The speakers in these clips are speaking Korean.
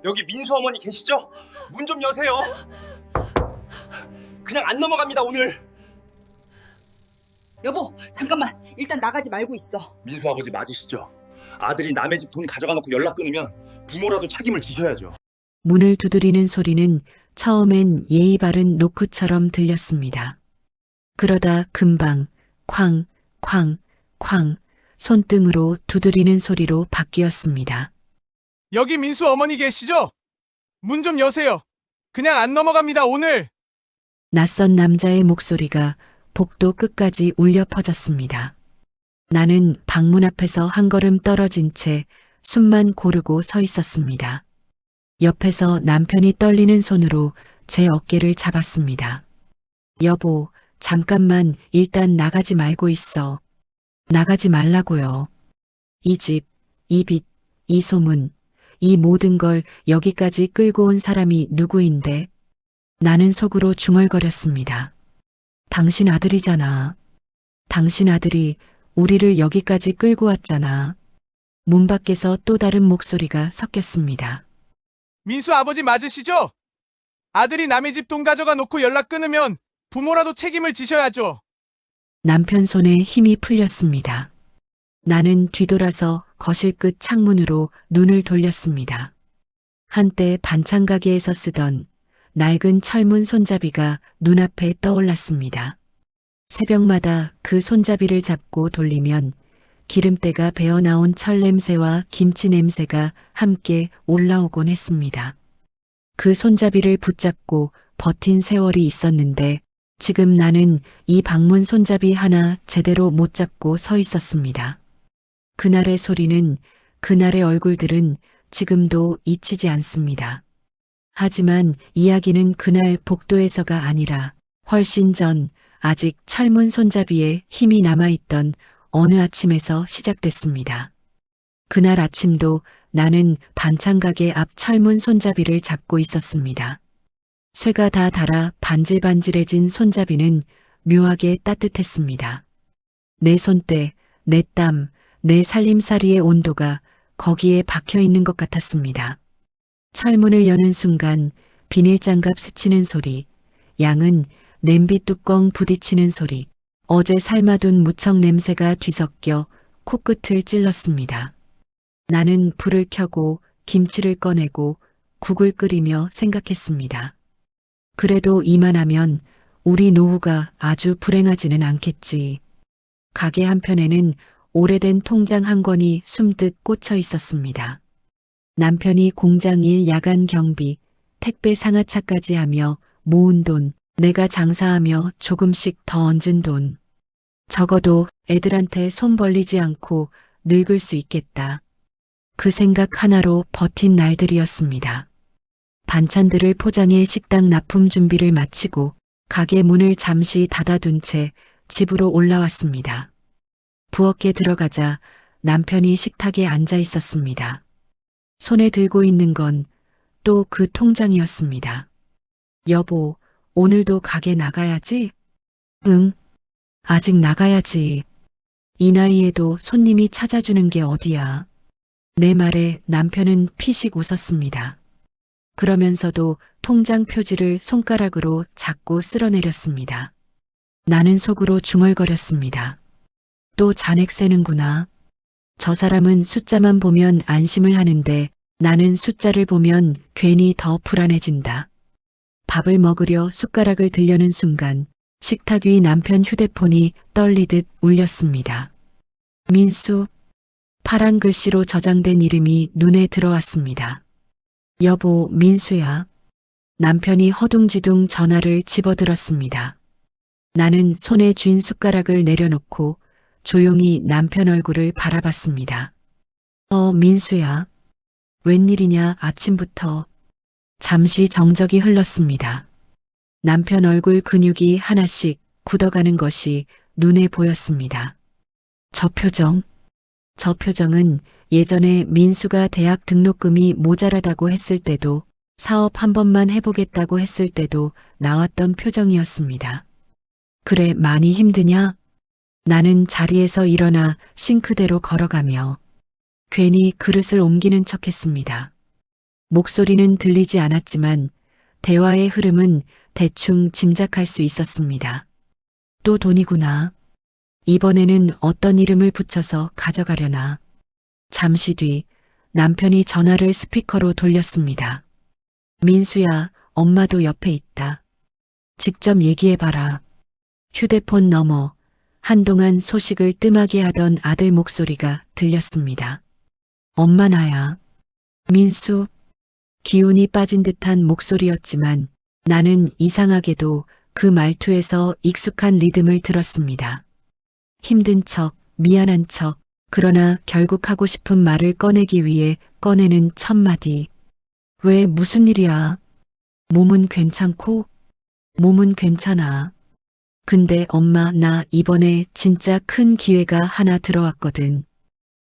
여기 민수 어머니 계시죠? 문 좀 여세요. 그냥 안 넘어갑니다, 오늘. 여보, 잠깐만. 일단 나가지 말고 있어. 민수 아버지 맞으시죠? 아들이 남의 집 돈 가져가 놓고 연락 끊으면 부모라도 책임을 지셔야죠. 문을 두드리는 소리는 처음엔 예의 바른 노크처럼 들렸습니다. 그러다 금방 쾅, 쾅, 쾅 손등으로 두드리는 소리로 바뀌었습니다. 여기 민수 어머니 계시죠? 문 좀 여세요. 그냥 안 넘어갑니다, 오늘. 낯선 남자의 목소리가 복도 끝까지 울려 퍼졌습니다. 나는 방문 앞에서 한 걸음 떨어진 채 숨만 고르고 서 있었습니다. 옆에서 남편이 떨리는 손으로 제 어깨를 잡았습니다. 여보, 잠깐만 일단 나가지 말고 있어. 나가지 말라고요. 이 집, 이 빚, 이 소문, 이 모든 걸 여기까지 끌고 온 사람이 누구인데? 나는 속으로 중얼거렸습니다. 당신 아들이잖아. 당신 아들이 우리를 여기까지 끌고 왔잖아. 문 밖에서 또 다른 목소리가 섞였습니다. 민수 아버지 맞으시죠? 아들이 남의 집 돈 가져가 놓고 연락 끊으면 부모라도 책임을 지셔야죠. 남편 손에 힘이 풀렸습니다. 나는 뒤돌아서 거실 끝 창문으로 눈을 돌렸습니다. 한때 반찬 가게에서 쓰던 낡은 철문 손잡이가 눈앞에 떠올랐습니다. 새벽마다 그 손잡이를 잡고 돌리면 기름때가 배어나온 철 냄새와 김치 냄새가 함께 올라오곤 했습니다. 그 손잡이를 붙잡고 버틴 세월이 있었는데 지금 나는 이 방문 손잡이 하나 제대로 못 잡고 서 있었습니다. 그날의 소리는, 그날의 얼굴들은 지금도 잊히지 않습니다. 하지만 이야기는 그날 복도에서가 아니라 훨씬 전 아직 철문 손잡이에 힘이 남아있던 어느 아침에서 시작됐습니다. 그날 아침도 나는 반찬 가게 앞 철문 손잡이를 잡고 있었습니다. 쇠가 다 닳아 반질반질해진 손잡이는 묘하게 따뜻했습니다. 내 손때, 내 땀, 내 살림살이의 온도가 거기에 박혀 있는 것 같았습니다. 철문을 여는 순간 비닐장갑 스치는 소리, 양은 냄비 뚜껑 부딪히는 소리, 어제 삶아둔 무청 냄새가 뒤섞여 코끝을 찔렀습니다. 나는 불을 켜고 김치를 꺼내고 국을 끓이며 생각했습니다. 그래도 이만하면 우리 노후가 아주 불행하지는 않겠지. 가게 한편에는 오래된 통장 한 권이 숨듯 꽂혀 있었습니다. 남편이 공장 일 야간 경비, 택배 상하차까지 하며 모은 돈, 내가 장사하며 조금씩 더 얹은 돈. 적어도 애들한테 손 벌리지 않고 늙을 수 있겠다. 그 생각 하나로 버틴 날들이었습니다. 반찬들을 포장해 식당 납품 준비를 마치고 가게 문을 잠시 닫아둔 채 집으로 올라왔습니다. 부엌에 들어가자 남편이 식탁에 앉아 있었습니다. 손에 들고 있는 건 또 그 통장이었습니다. 여보, 오늘도 가게 나가야지? 응, 아직 나가야지. 이 나이에도 손님이 찾아주는 게 어디야. 내 말에 남편은 피식 웃었습니다. 그러면서도 통장 표지를 손가락으로 자꾸 쓸어내렸습니다. 나는 속으로 중얼거렸습니다. 또 잔액 세는구나. 저 사람은 숫자만 보면 안심을 하는데 나는 숫자를 보면 괜히 더 불안해진다. 밥을 먹으려 숟가락을 들려는 순간 식탁 위 남편 휴대폰이 떨리듯 울렸습니다. 민수, 파란 글씨로 저장된 이름이 눈에 들어왔습니다. 여보, 민수야. 남편이 허둥지둥 전화를 집어들었습니다. 나는 손에 쥔 숟가락을 내려놓고 조용히 남편 얼굴을 바라봤습니다. 민수야. 웬일이냐, 아침부터. 잠시 정적이 흘렀습니다. 남편 얼굴 근육이 하나씩 굳어가는 것이 눈에 보였습니다. 저 표정은 예전에 민수가 대학 등록금이 모자라다고 했을 때도 사업 한 번만 해보겠다고 했을 때도 나왔던 표정이었습니다. 그래, 많이 힘드냐? 나는 자리에서 일어나 싱크대로 걸어가며 괜히 그릇을 옮기는 척했습니다. 목소리는 들리지 않았지만 대화의 흐름은 대충 짐작할 수 있었습니다. 또 돈이구나. 이번에는 어떤 이름을 붙여서 가져가려나. 잠시 뒤 남편이 전화를 스피커로 돌렸습니다. 민수야, 엄마도 옆에 있다. 직접 얘기해봐라. 휴대폰 너머 한동안 소식을 뜸하게 하던 아들 목소리가 들렸습니다. 엄마 나야. 민수. 기운이 빠진 듯한 목소리였지만 나는 이상하게도 그 말투에서 익숙한 리듬을 들었습니다. 힘든 척, 미안한 척, 그러나 결국 하고 싶은 말을 꺼내기 위해 꺼내는 첫 마디. 왜 무슨 일이야? 몸은 괜찮고? 몸은 괜찮아. 근데 엄마 나 이번에 진짜 큰 기회가 하나 들어왔거든.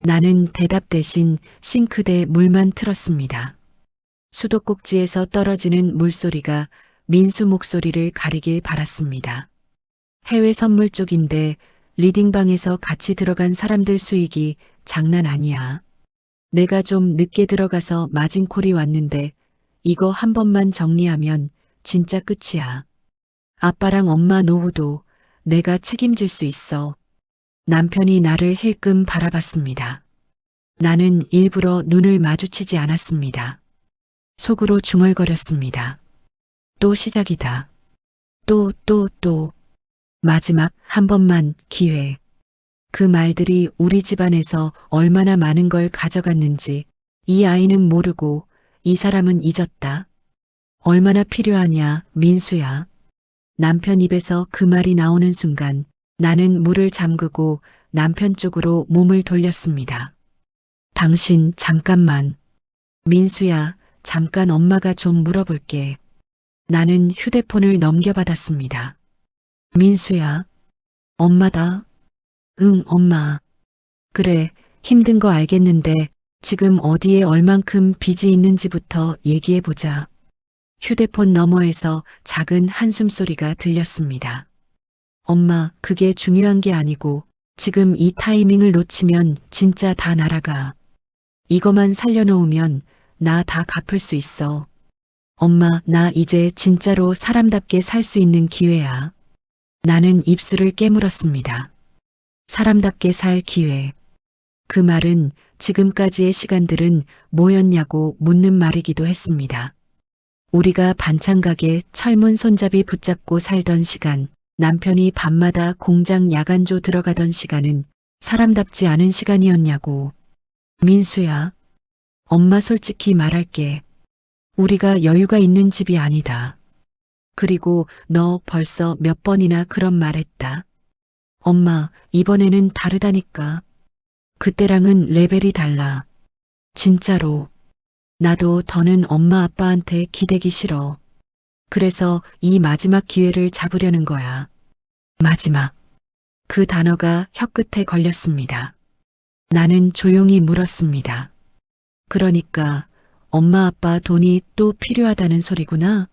나는 대답 대신 싱크대 물만 틀었습니다. 수도꼭지에서 떨어지는 물소리가 민수 목소리를 가리길 바랐습니다. 해외 선물 쪽인데 리딩방에서 같이 들어간 사람들 수익이 장난 아니야. 내가 좀 늦게 들어가서 마진콜이 왔는데 이거 한 번만 정리하면 진짜 끝이야. 아빠랑 엄마 노후도 내가 책임질 수 있어. 남편이 나를 힐끔 바라봤습니다. 나는 일부러 눈을 마주치지 않았습니다. 속으로 중얼거렸습니다. 또 시작이다. 또. 마지막 한 번만 기회. 그 말들이 우리 집안에서 얼마나 많은 걸 가져갔는지 이 아이는 모르고 이 사람은 잊었다. 얼마나 필요하냐, 민수야. 남편 입에서 그 말이 나오는 순간 나는 문을 잠그고 남편 쪽으로 몸을 돌렸습니다. 당신 잠깐만. 민수야, 잠깐 엄마가 좀 물어볼게. 나는 휴대폰을 넘겨받았습니다. 민수야. 엄마다. 응, 엄마. 그래, 힘든 거 알겠는데 지금 어디에 얼만큼 빚이 있는지부터 얘기해보자. 휴대폰 너머에서 작은 한숨 소리가 들렸습니다. 엄마, 그게 중요한 게 아니고 지금 이 타이밍을 놓치면 진짜 다 날아가. 이거만 살려놓으면 나 다 갚을 수 있어. 엄마, 나 이제 진짜로 사람답게 살 수 있는 기회야. 나는 입술을 깨물었습니다. 사람답게 살 기회. 그 말은 지금까지의 시간들은 뭐였냐고 묻는 말이기도 했습니다. 우리가 반찬가게 철문 손잡이 붙잡고 살던 시간, 남편이 밤마다 공장 야간조 들어가던 시간은 사람답지 않은 시간이었냐고. 민수야, 엄마 솔직히 말할게. 우리가 여유가 있는 집이 아니다. 그리고 너 벌써 몇 번이나 그런 말했다. 엄마, 이번에는 다르다니까. 그때랑은 레벨이 달라. 진짜로. 나도 더는 엄마 아빠한테 기대기 싫어. 그래서 이 마지막 기회를 잡으려는 거야. 마지막. 그 단어가 혀끝에 걸렸습니다. 나는 조용히 물었습니다. 그러니까 엄마 아빠 돈이 또 필요하다는 소리구나.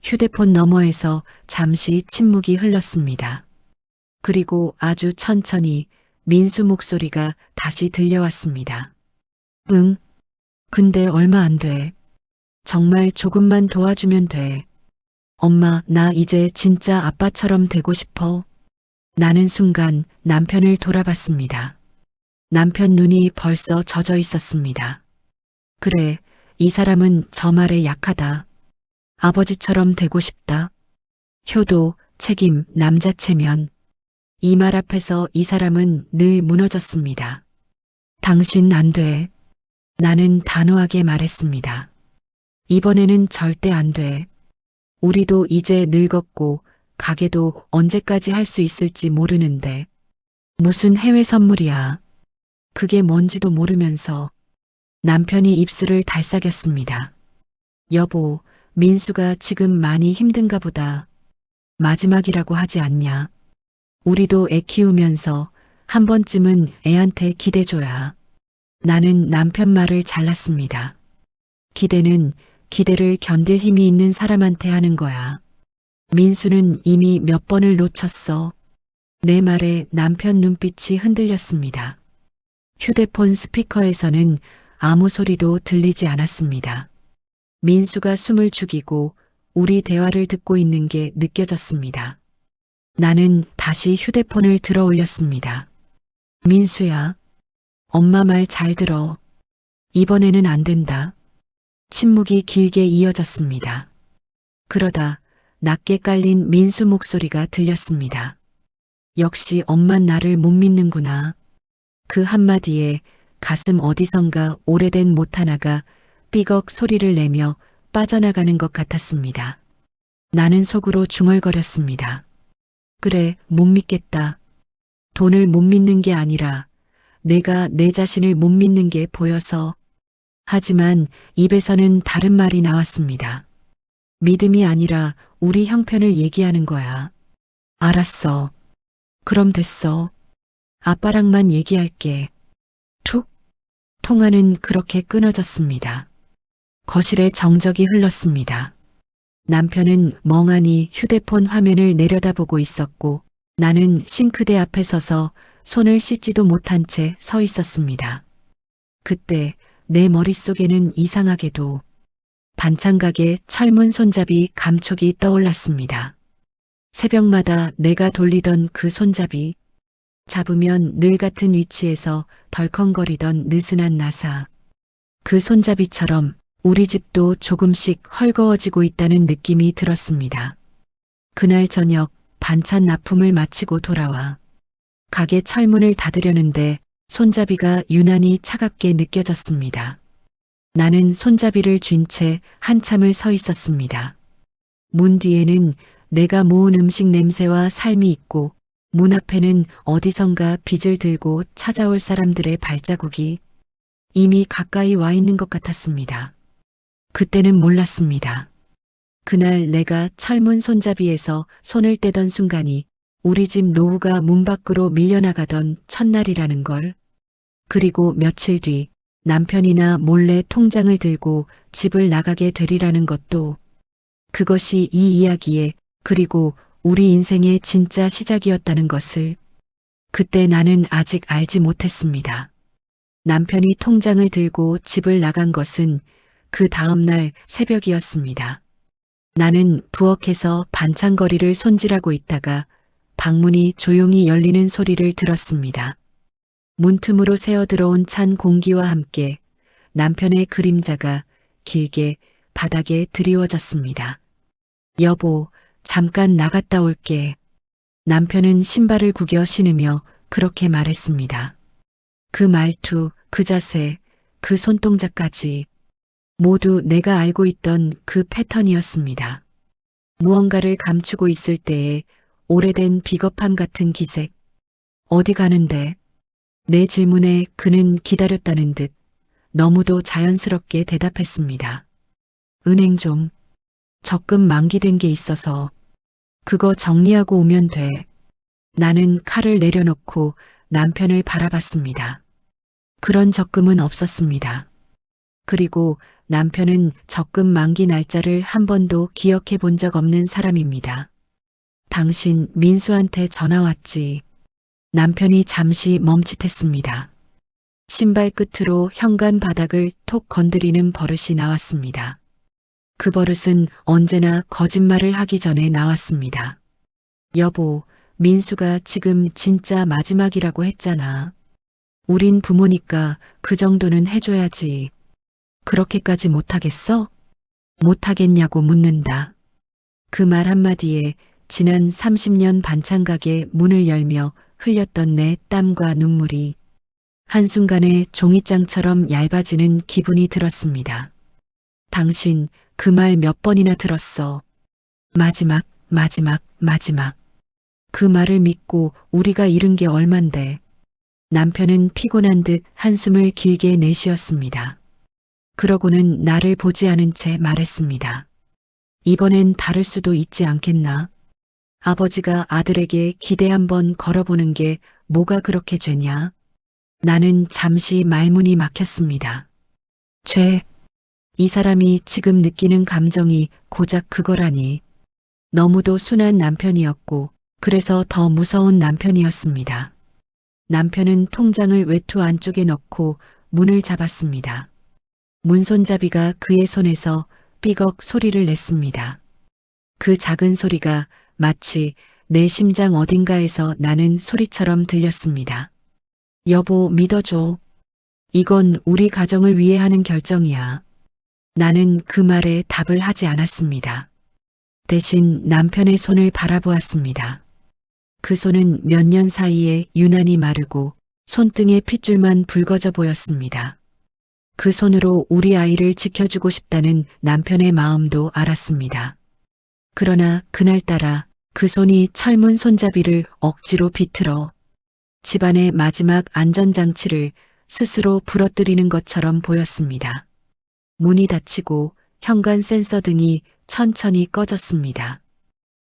휴대폰 너머에서 잠시 침묵이 흘렀습니다. 그리고 아주 천천히 민수 목소리가 다시 들려왔습니다. 응. 근데 얼마 안 돼. 정말 조금만 도와주면 돼. 엄마, 나 이제 진짜 아빠처럼 되고 싶어. 나는 순간 남편을 돌아봤습니다. 남편 눈이 벌써 젖어 있었습니다. 그래, 이 사람은 저 말에 약하다. 아버지처럼 되고 싶다. 효도, 책임, 남자체면. 이 말 앞에서 이 사람은 늘 무너졌습니다. 당신 안 돼. 나는 단호하게 말했습니다. 이번에는 절대 안 돼. 우리도 이제 늙었고 가게도 언제까지 할 수 있을지 모르는데. 무슨 해외 선물이야. 그게 뭔지도 모르면서. 남편이 입술을 달싹였습니다. 여보, 민수가 지금 많이 힘든가 보다. 마지막이라고 하지 않냐. 우리도 애 키우면서 한 번쯤은 애한테 기대줘야. 나는 남편 말을 잘랐습니다. 기대는 기대를 견딜 힘이 있는 사람한테 하는 거야. 민수는 이미 몇 번을 놓쳤어. 내 말에 남편 눈빛이 흔들렸습니다. 휴대폰 스피커에서는 아무 소리도 들리지 않았습니다. 민수가 숨을 죽이고 우리 대화를 듣고 있는 게 느껴졌습니다. 나는 다시 휴대폰을 들어 올렸습니다. 민수야, 엄마 말 잘 들어. 이번에는 안 된다. 침묵이 길게 이어졌습니다. 그러다 낮게 깔린 민수 목소리가 들렸습니다. 역시 엄만 나를 못 믿는구나. 그 한마디에 가슴 어디선가 오래된 못 하나가 삐걱 소리를 내며 빠져나가는 것 같았습니다. 나는 속으로 중얼거렸습니다. 그래, 못 믿겠다. 돈을 못 믿는 게 아니라 내가 내 자신을 못 믿는 게 보여서. 하지만 입에서는 다른 말이 나왔습니다. 믿음이 아니라 우리 형편을 얘기하는 거야. 알았어. 그럼 됐어. 아빠랑만 얘기할게. 툭. 통화는 그렇게 끊어졌습니다. 거실에 정적이 흘렀습니다. 남편은 멍하니 휴대폰 화면을 내려다보고 있었고 나는 싱크대 앞에 서서 손을 씻지도 못한 채 서 있었습니다. 그때 내 머릿속에는 이상하게도 반찬가게 철문 손잡이 감촉이 떠올랐습니다. 새벽마다 내가 돌리던 그 손잡이, 잡으면 늘 같은 위치에서 덜컹거리던 느슨한 나사. 그 손잡이처럼 우리 집도 조금씩 헐거워지고 있다는 느낌이 들었습니다. 그날 저녁 반찬 납품을 마치고 돌아와 가게 철문을 닫으려는데 손잡이가 유난히 차갑게 느껴졌습니다. 나는 손잡이를 쥔 채 한참을 서 있었습니다. 문 뒤에는 내가 모은 음식 냄새와 삶이 있고 문 앞에는 어디선가 빚을 들고 찾아올 사람들의 발자국이 이미 가까이 와 있는 것 같았습니다. 그때는 몰랐습니다. 그날 내가 철문 손잡이에서 손을 떼던 순간이 우리 집 노후가 문 밖으로 밀려나가던 첫날이라는 걸. 그리고 며칠 뒤 남편이나 몰래 통장을 들고 집을 나가게 되리라는 것도, 그것이 이 이야기의 그리고 우리 인생의 진짜 시작이었다는 것을 그때 나는 아직 알지 못했습니다. 남편이 통장을 들고 집을 나간 것은 그 다음날 새벽이었습니다. 나는 부엌에서 반찬거리를 손질하고 있다가 방문이 조용히 열리는 소리를 들었습니다. 문틈으로 새어 들어온 찬 공기와 함께 남편의 그림자가 길게 바닥에 드리워졌습니다. 여보, 잠깐 나갔다 올게. 남편은 신발을 구겨 신으며 그렇게 말했습니다. 그 말투, 그 자세, 그 손동작까지 모두 내가 알고 있던 그 패턴이었습니다. 무언가를 감추고 있을 때의 오래된 비겁함 같은 기색. 어디 가는데? 내 질문에 그는 기다렸다는 듯 너무도 자연스럽게 대답했습니다. 은행 좀. 적금 만기된 게 있어서 그거 정리하고 오면 돼. 나는 칼을 내려놓고 남편을 바라봤습니다. 그런 적금은 없었습니다. 그리고 남편은 적금 만기 날짜를 한 번도 기억해 본 적 없는 사람입니다. 당신 민수한테 전화 왔지. 남편이 잠시 멈칫했습니다. 신발 끝으로 현관 바닥을 톡 건드리는 버릇이 나왔습니다. 그 버릇은 언제나 거짓말을 하기 전에 나왔습니다. 여보, 민수가 지금 진짜 마지막이라고 했잖아. 우린 부모니까 그 정도는 해줘야지. 그렇게까지 못하겠어? 못하겠냐고 묻는다. 그 말 한마디에 지난 30년 반찬가게 문을 열며 흘렸던 내 땀과 눈물이 한순간에 종이장처럼 얇아지는 기분이 들었습니다. 당신 그 말 몇 번이나 들었어. 마지막, 마지막, 마지막. 그 말을 믿고 우리가 잃은 게 얼만데. 남편은 피곤한 듯 한숨을 길게 내쉬었습니다. 그러고는 나를 보지 않은 채 말했습니다. 이번엔 다를 수도 있지 않겠나? 아버지가 아들에게 기대 한번 걸어보는 게 뭐가 그렇게 죄냐? 나는 잠시 말문이 막혔습니다. 죄. 이 사람이 지금 느끼는 감정이 고작 그거라니. 너무도 순한 남편이었고 그래서 더 무서운 남편이었습니다. 남편은 통장을 외투 안쪽에 넣고 문을 잡았습니다. 문손잡이가 그의 손에서 삐걱 소리를 냈습니다. 그 작은 소리가 마치 내 심장 어딘가에서 나는 소리처럼 들렸습니다. 여보, 믿어줘. 이건 우리 가정을 위해 하는 결정이야. 나는 그 말에 답을 하지 않았습니다. 대신 남편의 손을 바라보았습니다. 그 손은 몇 년 사이에 유난히 마르고 손등에 핏줄만 붉어져 보였습니다. 그 손으로 우리 아이를 지켜주고 싶다는 남편의 마음도 알았습니다. 그러나 그날따라 그 손이 철문 손잡이를 억지로 비틀어 집안의 마지막 안전장치를 스스로 부러뜨리는 것처럼 보였습니다. 문이 닫히고 현관 센서 등이 천천히 꺼졌습니다.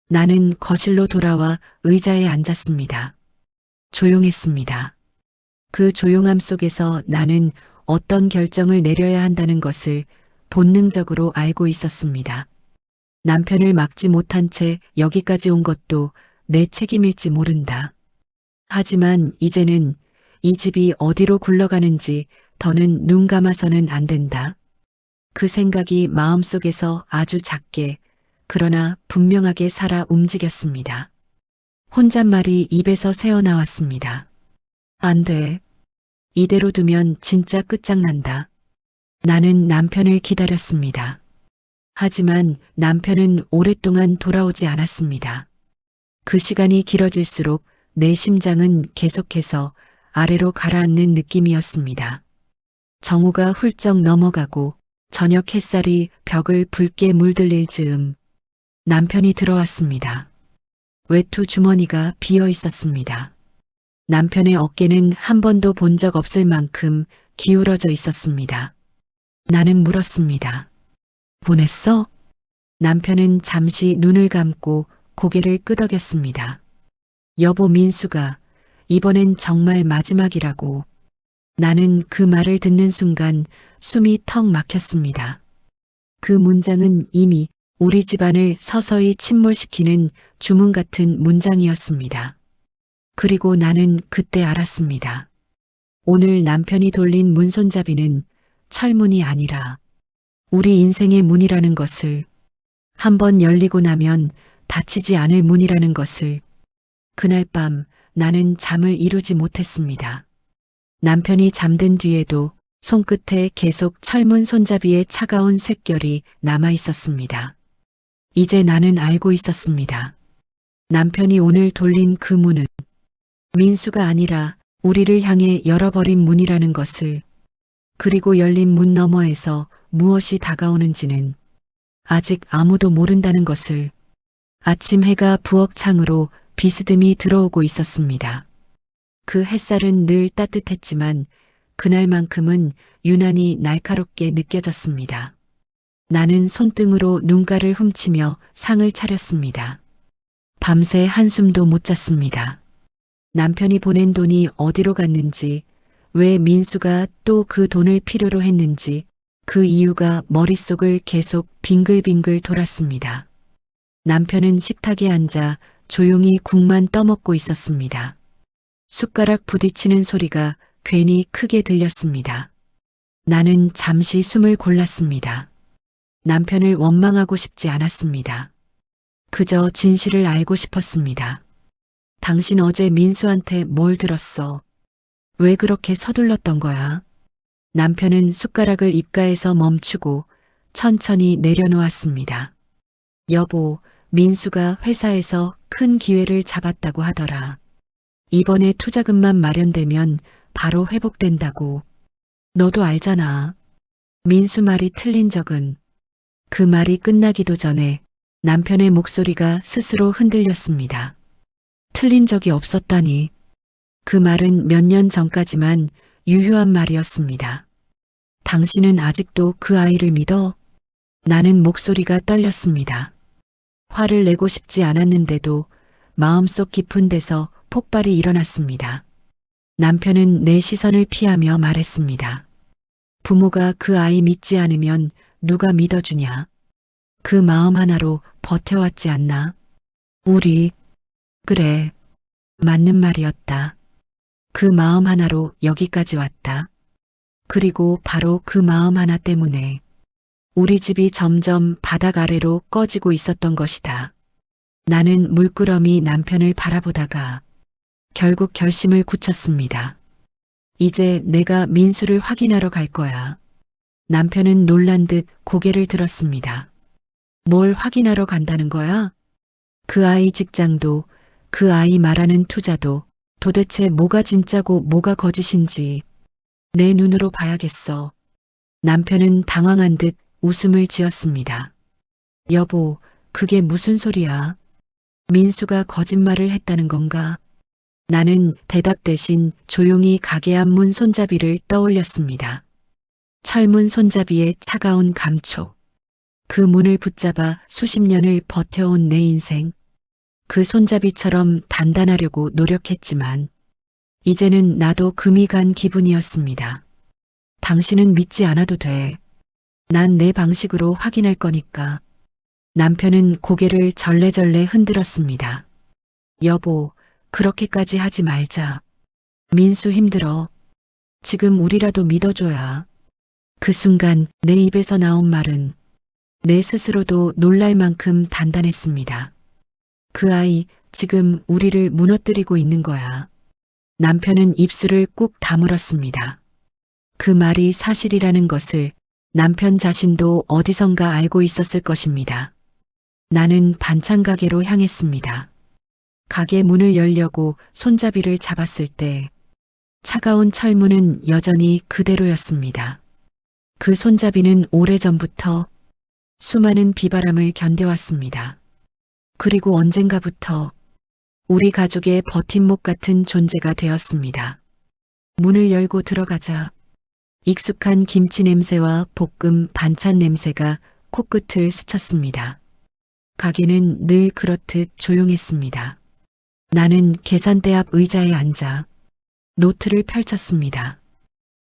나는 거실로 돌아와 의자에 앉았습니다. 조용했습니다. 그 조용함 속에서 나는 어떤 결정을 내려야 한다는 것을 본능적으로 알고 있었습니다. 남편을 막지 못한 채 여기까지 온 것도 내 책임일지 모른다. 하지만 이제는 이 집이 어디로 굴러가는지 더는 눈 감아서는 안 된다. 그 생각이 마음속에서 아주 작게 그러나 분명하게 살아 움직였습니다. 혼잣말이 입에서 새어나왔습니다. 안 돼. 이대로 두면 진짜 끝장난다. 나는 남편을 기다렸습니다. 하지만 남편은 오랫동안 돌아오지 않았습니다. 그 시간이 길어질수록 내 심장은 계속해서 아래로 가라앉는 느낌이었습니다. 정오가 훌쩍 넘어가고 저녁 햇살이 벽을 붉게 물들릴 즈음 남편이 들어왔습니다. 외투 주머니가 비어 있었습니다. 남편의 어깨는 한 번도 본 적 없을 만큼 기울어져 있었습니다. 나는 물었습니다. 보냈어? 남편은 잠시 눈을 감고 고개를 끄덕였습니다. 여보, 민수가 이번엔 정말 마지막이라고. 나는 그 말을 듣는 순간 숨이 턱 막혔습니다. 그 문장은 이미 우리 집안을 서서히 침몰시키는 주문 같은 문장이었습니다. 그리고 나는 그때 알았습니다. 오늘 남편이 돌린 문손잡이는 철문이 아니라 우리 인생의 문이라는 것을, 한번 열리고 나면 닫히지 않을 문이라는 것을. 그날 밤 나는 잠을 이루지 못했습니다. 남편이 잠든 뒤에도 손끝에 계속 철문 손잡이의 차가운 쇳결이 남아 있었습니다. 이제 나는 알고 있었습니다. 남편이 오늘 돌린 그 문은 민수가 아니라 우리를 향해 열어버린 문이라는 것을, 그리고 열린 문 너머에서 무엇이 다가오는지는 아직 아무도 모른다는 것을. 아침 해가 부엌 창으로 비스듬히 들어오고 있었습니다. 그 햇살은 늘 따뜻했지만 그날만큼은 유난히 날카롭게 느껴졌습니다. 나는 손등으로 눈가를 훔치며 상을 차렸습니다. 밤새 한숨도 못 잤습니다. 남편이 보낸 돈이 어디로 갔는지, 왜 민수가 또 그 돈을 필요로 했는지, 그 이유가 머릿속을 계속 빙글빙글 돌았습니다. 남편은 식탁에 앉아 조용히 국만 떠먹고 있었습니다. 숟가락 부딪히는 소리가 괜히 크게 들렸습니다. 나는 잠시 숨을 골랐습니다. 남편을 원망하고 싶지 않았습니다. 그저 진실을 알고 싶었습니다. 당신 어제 민수한테 뭘 들었어? 왜 그렇게 서둘렀던 거야? 남편은 숟가락을 입가에서 멈추고 천천히 내려놓았습니다. 여보, 민수가 회사에서 큰 기회를 잡았다고 하더라. 이번에 투자금만 마련되면 바로 회복된다고. 너도 알잖아. 민수 말이 틀린 적은. 그 말이 끝나기도 전에 남편의 목소리가 스스로 흔들렸습니다. 틀린 적이 없었다니. 그 말은 몇 년 전까지만 유효한 말이었습니다. 당신은 아직도 그 아이를 믿어? 나는 목소리가 떨렸습니다. 화를 내고 싶지 않았는데도 마음속 깊은 데서 폭발이 일어났습니다. 남편은 내 시선을 피하며 말했습니다. 부모가 그 아이 믿지 않으면 누가 믿어주냐? 그 마음 하나로 버텨왔지 않나? 우리, 그래, 맞는 말이었다. 그 마음 하나로 여기까지 왔다. 그리고 바로 그 마음 하나 때문에 우리 집이 점점 바닥 아래로 꺼지고 있었던 것이다. 나는 물끄러미 남편을 바라보다가 결국 결심을 굳혔습니다. 이제 내가 민수를 확인하러 갈 거야. 남편은 놀란 듯 고개를 들었습니다. 뭘 확인하러 간다는 거야? 그 아이 직장도, 그 아이 말하는 투자도 도대체 뭐가 진짜고 뭐가 거짓인지 내 눈으로 봐야겠어. 남편은 당황한 듯 웃음을 지었습니다. 여보, 그게 무슨 소리야? 민수가 거짓말을 했다는 건가? 나는 대답 대신 조용히 가게 앞 문 손잡이를 떠올렸습니다. 철문 손잡이의 차가운 감촉. 그 문을 붙잡아 수십 년을 버텨온 내 인생. 그 손잡이처럼 단단하려고 노력했지만 이제는 나도 금이 간 기분이었습니다. 당신은 믿지 않아도 돼. 난 내 방식으로 확인할 거니까. 남편은 고개를 절레절레 흔들었습니다. 여보, 그렇게까지 하지 말자. 민수 힘들어. 지금 우리라도 믿어줘야. 그 순간 내 입에서 나온 말은 내 스스로도 놀랄 만큼 단단했습니다. 그 아이 지금 우리를 무너뜨리고 있는 거야. 남편은 입술을 꾹 다물었습니다. 그 말이 사실이라는 것을 남편 자신도 어디선가 알고 있었을 것입니다. 나는 반찬 가게로 향했습니다. 가게 문을 열려고 손잡이를 잡았을 때 차가운 철문은 여전히 그대로였습니다. 그 손잡이는 오래전부터 수많은 비바람을 견뎌왔습니다. 그리고 언젠가부터 우리 가족의 버팀목 같은 존재가 되었습니다. 문을 열고 들어가자 익숙한 김치 냄새와 볶음 반찬 냄새가 코끝을 스쳤습니다. 가게는 늘 그렇듯 조용했습니다. 나는 계산대 앞 의자에 앉아 노트를 펼쳤습니다.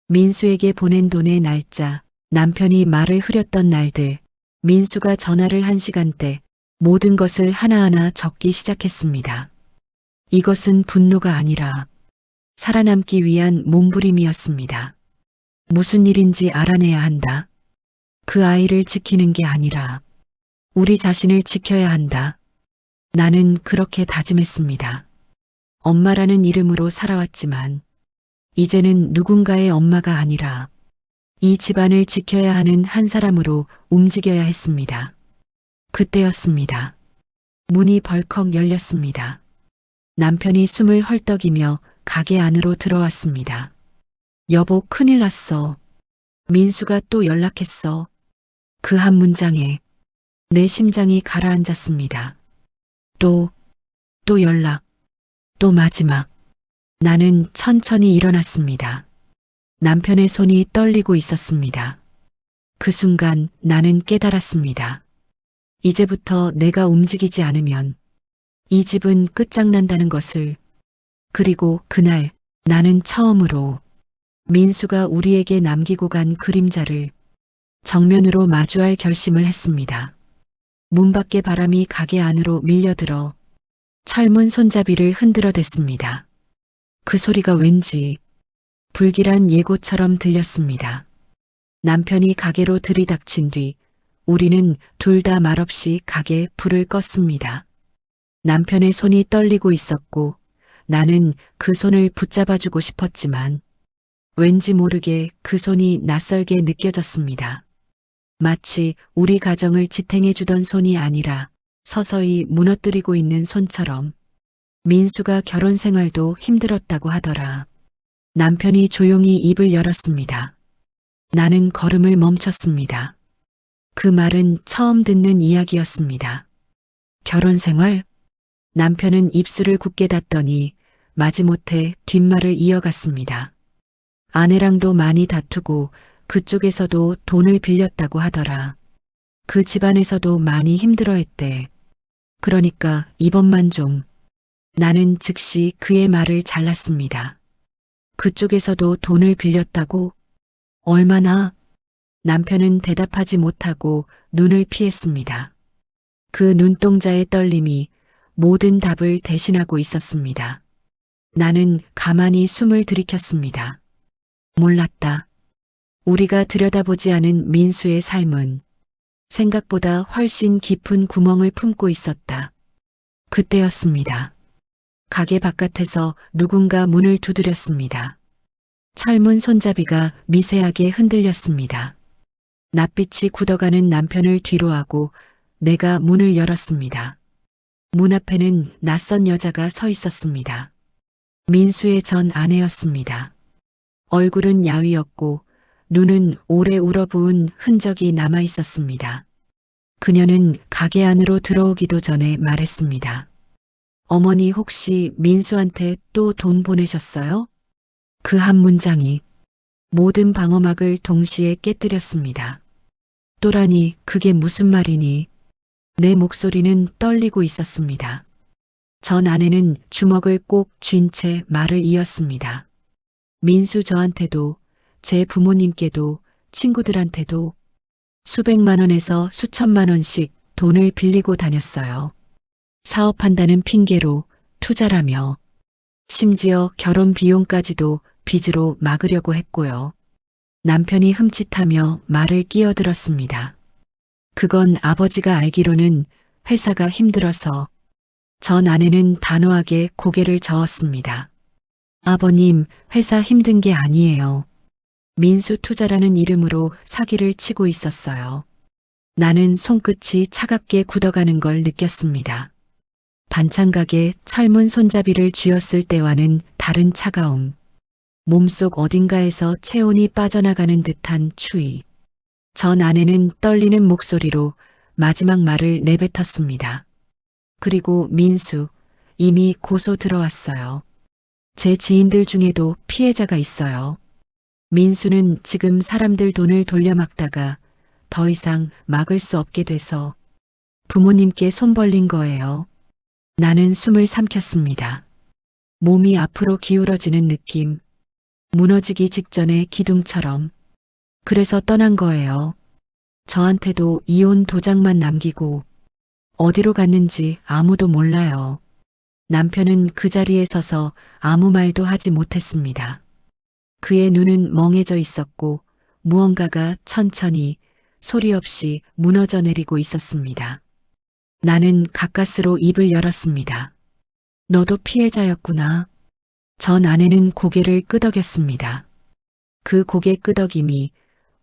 민수에게 보낸 돈의 날짜, 남편이 말을 흐렸던 날들, 민수가 전화를 한 시간대, 모든 것을 하나하나 적기 시작했습니다. 이것은 분노가 아니라 살아남기 위한 몸부림이었습니다. 무슨 일인지 알아내야 한다. 그 아이를 지키는 게 아니라 우리 자신을 지켜야 한다. 나는 그렇게 다짐했습니다. 엄마라는 이름으로 살아왔지만 이제는 누군가의 엄마가 아니라 이 집안을 지켜야 하는 한 사람으로 움직여야 했습니다. 그때였습니다. 문이 벌컥 열렸습니다. 남편이 숨을 헐떡이며 가게 안으로 들어왔습니다. 여보, 큰일 났어. 민수가 또 연락했어. 그 한 문장에 내 심장이 가라앉았습니다. 또 연락, 또 마지막. 나는 천천히 일어났습니다. 남편의 손이 떨리고 있었습니다. 그 순간 나는 깨달았습니다. 이제부터 내가 움직이지 않으면 이 집은 끝장난다는 것을. 그리고 그날 나는 처음으로 민수가 우리에게 남기고 간 그림자를 정면으로 마주할 결심을 했습니다. 문 밖의 바람이 가게 안으로 밀려들어 철문 손잡이를 흔들어댔습니다. 그 소리가 왠지 불길한 예고처럼 들렸습니다. 남편이 가게로 들이닥친 뒤 우리는 둘 다 말없이 가게에 불을 껐습니다. 남편의 손이 떨리고 있었고 나는 그 손을 붙잡아주고 싶었지만 왠지 모르게 그 손이 낯설게 느껴졌습니다. 마치 우리 가정을 지탱해주던 손이 아니라 서서히 무너뜨리고 있는 손처럼. 민수가 결혼 생활도 힘들었다고 하더라. 남편이 조용히 입을 열었습니다. 나는 걸음을 멈췄습니다. 그 말은 처음 듣는 이야기였습니다. 결혼 생활? 남편은 입술을 굳게 닫더니 마지못해 뒷말을 이어갔습니다. 아내랑도 많이 다투고 그쪽에서도 돈을 빌렸다고 하더라. 그 집안에서도 많이 힘들어했대. 그러니까 이번만 좀. 나는 즉시 그의 말을 잘랐습니다. 그쪽에서도 돈을 빌렸다고? 얼마나? 남편은 대답하지 못하고 눈을 피했습니다. 그 눈동자의 떨림이 모든 답을 대신하고 있었습니다. 나는 가만히 숨을 들이켰습니다. 몰랐다. 우리가 들여다보지 않은 민수의 삶은 생각보다 훨씬 깊은 구멍을 품고 있었다. 그때였습니다. 가게 바깥에서 누군가 문을 두드렸습니다. 철문 손잡이가 미세하게 흔들렸습니다. 낯빛이 굳어가는 남편을 뒤로하고 내가 문을 열었습니다. 문 앞에는 낯선 여자가 서 있었습니다. 민수의 전 아내였습니다. 얼굴은 야위었고 눈은 오래 울어부은 흔적이 남아 있었습니다. 그녀는 가게 안으로 들어오기도 전에 말했습니다. 어머니 혹시 민수한테 또 돈 보내셨어요? 그 한 문장이 모든 방어막을 동시에 깨뜨렸습니다. 또라니, 그게 무슨 말이니? 내 목소리는 떨리고 있었습니다. 전 아내는 주먹을 꼭 쥔 채 말을 이었습니다. 민수 저한테도, 제 부모님께도, 친구들한테도 수백만 원에서 수천만 원씩 돈을 빌리고 다녔어요. 사업한다는 핑계로 투자라며 심지어 결혼 비용까지도 빚으로 막으려고 했고요. 남편이 흠칫하며 말을 끼어들었습니다. 그건 아버지가 알기로는 회사가 힘들어서. 전 아내는 단호하게 고개를 저었습니다. 아버님, 회사 힘든 게 아니에요. 민수 투자라는 이름으로 사기를 치고 있었어요. 나는 손끝이 차갑게 굳어가는 걸 느꼈습니다. 반찬 가게 철문 손잡이를 쥐었을 때와는 다른 차가움. 몸속 어딘가에서 체온이 빠져나가는 듯한 추위. 전 아내는 떨리는 목소리로 마지막 말을 내뱉었습니다. 그리고 민수, 이미 고소 들어왔어요. 제 지인들 중에도 피해자가 있어요. 민수는 지금 사람들 돈을 돌려막다가 더 이상 막을 수 없게 돼서 부모님께 손 벌린 거예요. 나는 숨을 삼켰습니다. 몸이 앞으로 기울어지는 느낌. 무너지기 직전의 기둥처럼. 그래서 떠난 거예요. 저한테도 이혼 도장만 남기고 어디로 갔는지 아무도 몰라요. 남편은 그 자리에 서서 아무 말도 하지 못했습니다. 그의 눈은 멍해져 있었고 무언가가 천천히 소리 없이 무너져 내리고 있었습니다. 나는 가까스로 입을 열었습니다. 너도 피해자였구나. 전 아내는 고개를 끄덕였습니다. 그 고개 끄덕임이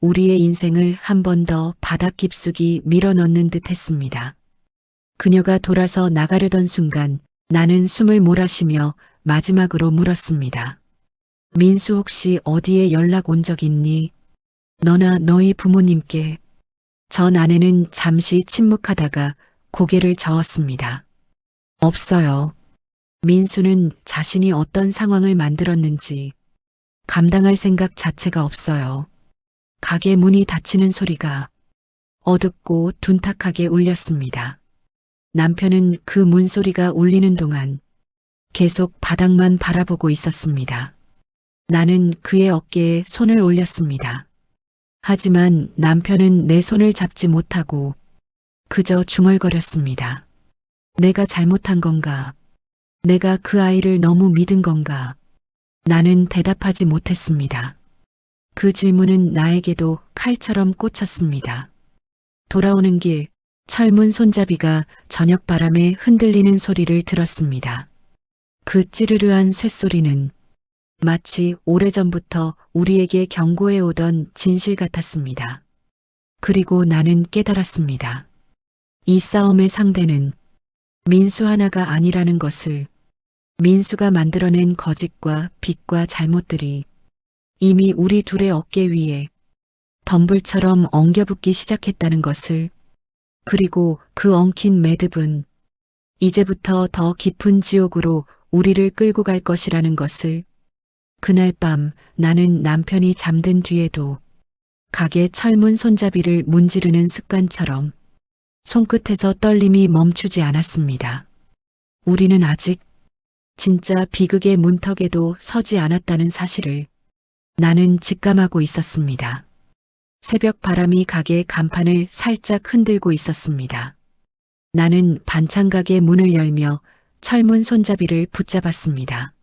우리의 인생을 한 번 더 바닥 깊숙이 밀어넣는 듯 했습니다. 그녀가 돌아서 나가려던 순간 나는 숨을 몰아쉬며 마지막으로 물었습니다. 민수 혹시 어디에 연락 온 적 있니? 너나 너희 부모님께. 전 아내는 잠시 침묵하다가 고개를 저었습니다. 없어요. 민수는 자신이 어떤 상황을 만들었는지 감당할 생각 자체가 없어요. 가게 문이 닫히는 소리가 어둡고 둔탁하게 울렸습니다. 남편은 그 문소리가 울리는 동안 계속 바닥만 바라보고 있었습니다. 나는 그의 어깨에 손을 올렸습니다. 하지만 남편은 내 손을 잡지 못하고 그저 중얼거렸습니다. 내가 잘못한 건가? 내가 그 아이를 너무 믿은 건가? 나는 대답하지 못했습니다. 그 질문은 나에게도 칼처럼 꽂혔습니다. 돌아오는 길, 철문 손잡이가 저녁 바람에 흔들리는 소리를 들었습니다. 그 찌르르한 쇳소리는 마치 오래전부터 우리에게 경고해 오던 진실 같았습니다. 그리고 나는 깨달았습니다. 이 싸움의 상대는 민수 하나가 아니라는 것을, 민수가 만들어낸 거짓과 빚과 잘못들이 이미 우리 둘의 어깨 위에 덤불처럼 엉겨붙기 시작했다는 것을, 그리고 그 엉킨 매듭은 이제부터 더 깊은 지옥으로 우리를 끌고 갈 것이라는 것을. 그날 밤 나는 남편이 잠든 뒤에도 가게 철문 손잡이를 문지르는 습관처럼 손끝에서 떨림이 멈추지 않았습니다. 우리는 아직 진짜 비극의 문턱에도 서지 않았다는 사실을 나는 직감하고 있었습니다. 새벽 바람이 가게 간판을 살짝 흔들고 있었습니다. 나는 반찬 가게 문을 열며 철문 손잡이를 붙잡았습니다.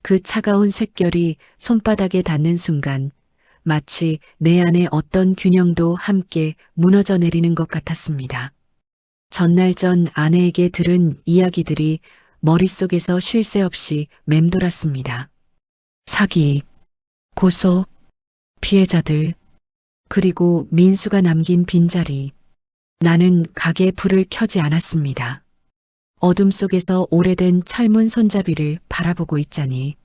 그 차가운 쇳결이 손바닥에 닿는 순간 마치 내 안에 어떤 균형도 함께 무너져 내리는 것 같았습니다. 전날 전 아내에게 들은 이야기들이 머릿속에서 쉴 새 없이 맴돌았습니다. 사기, 고소, 피해자들, 그리고 민수가 남긴 빈자리. 나는 가게 불을 켜지 않았습니다. 어둠 속에서 오래된 철문 손잡이를 바라보고 있자니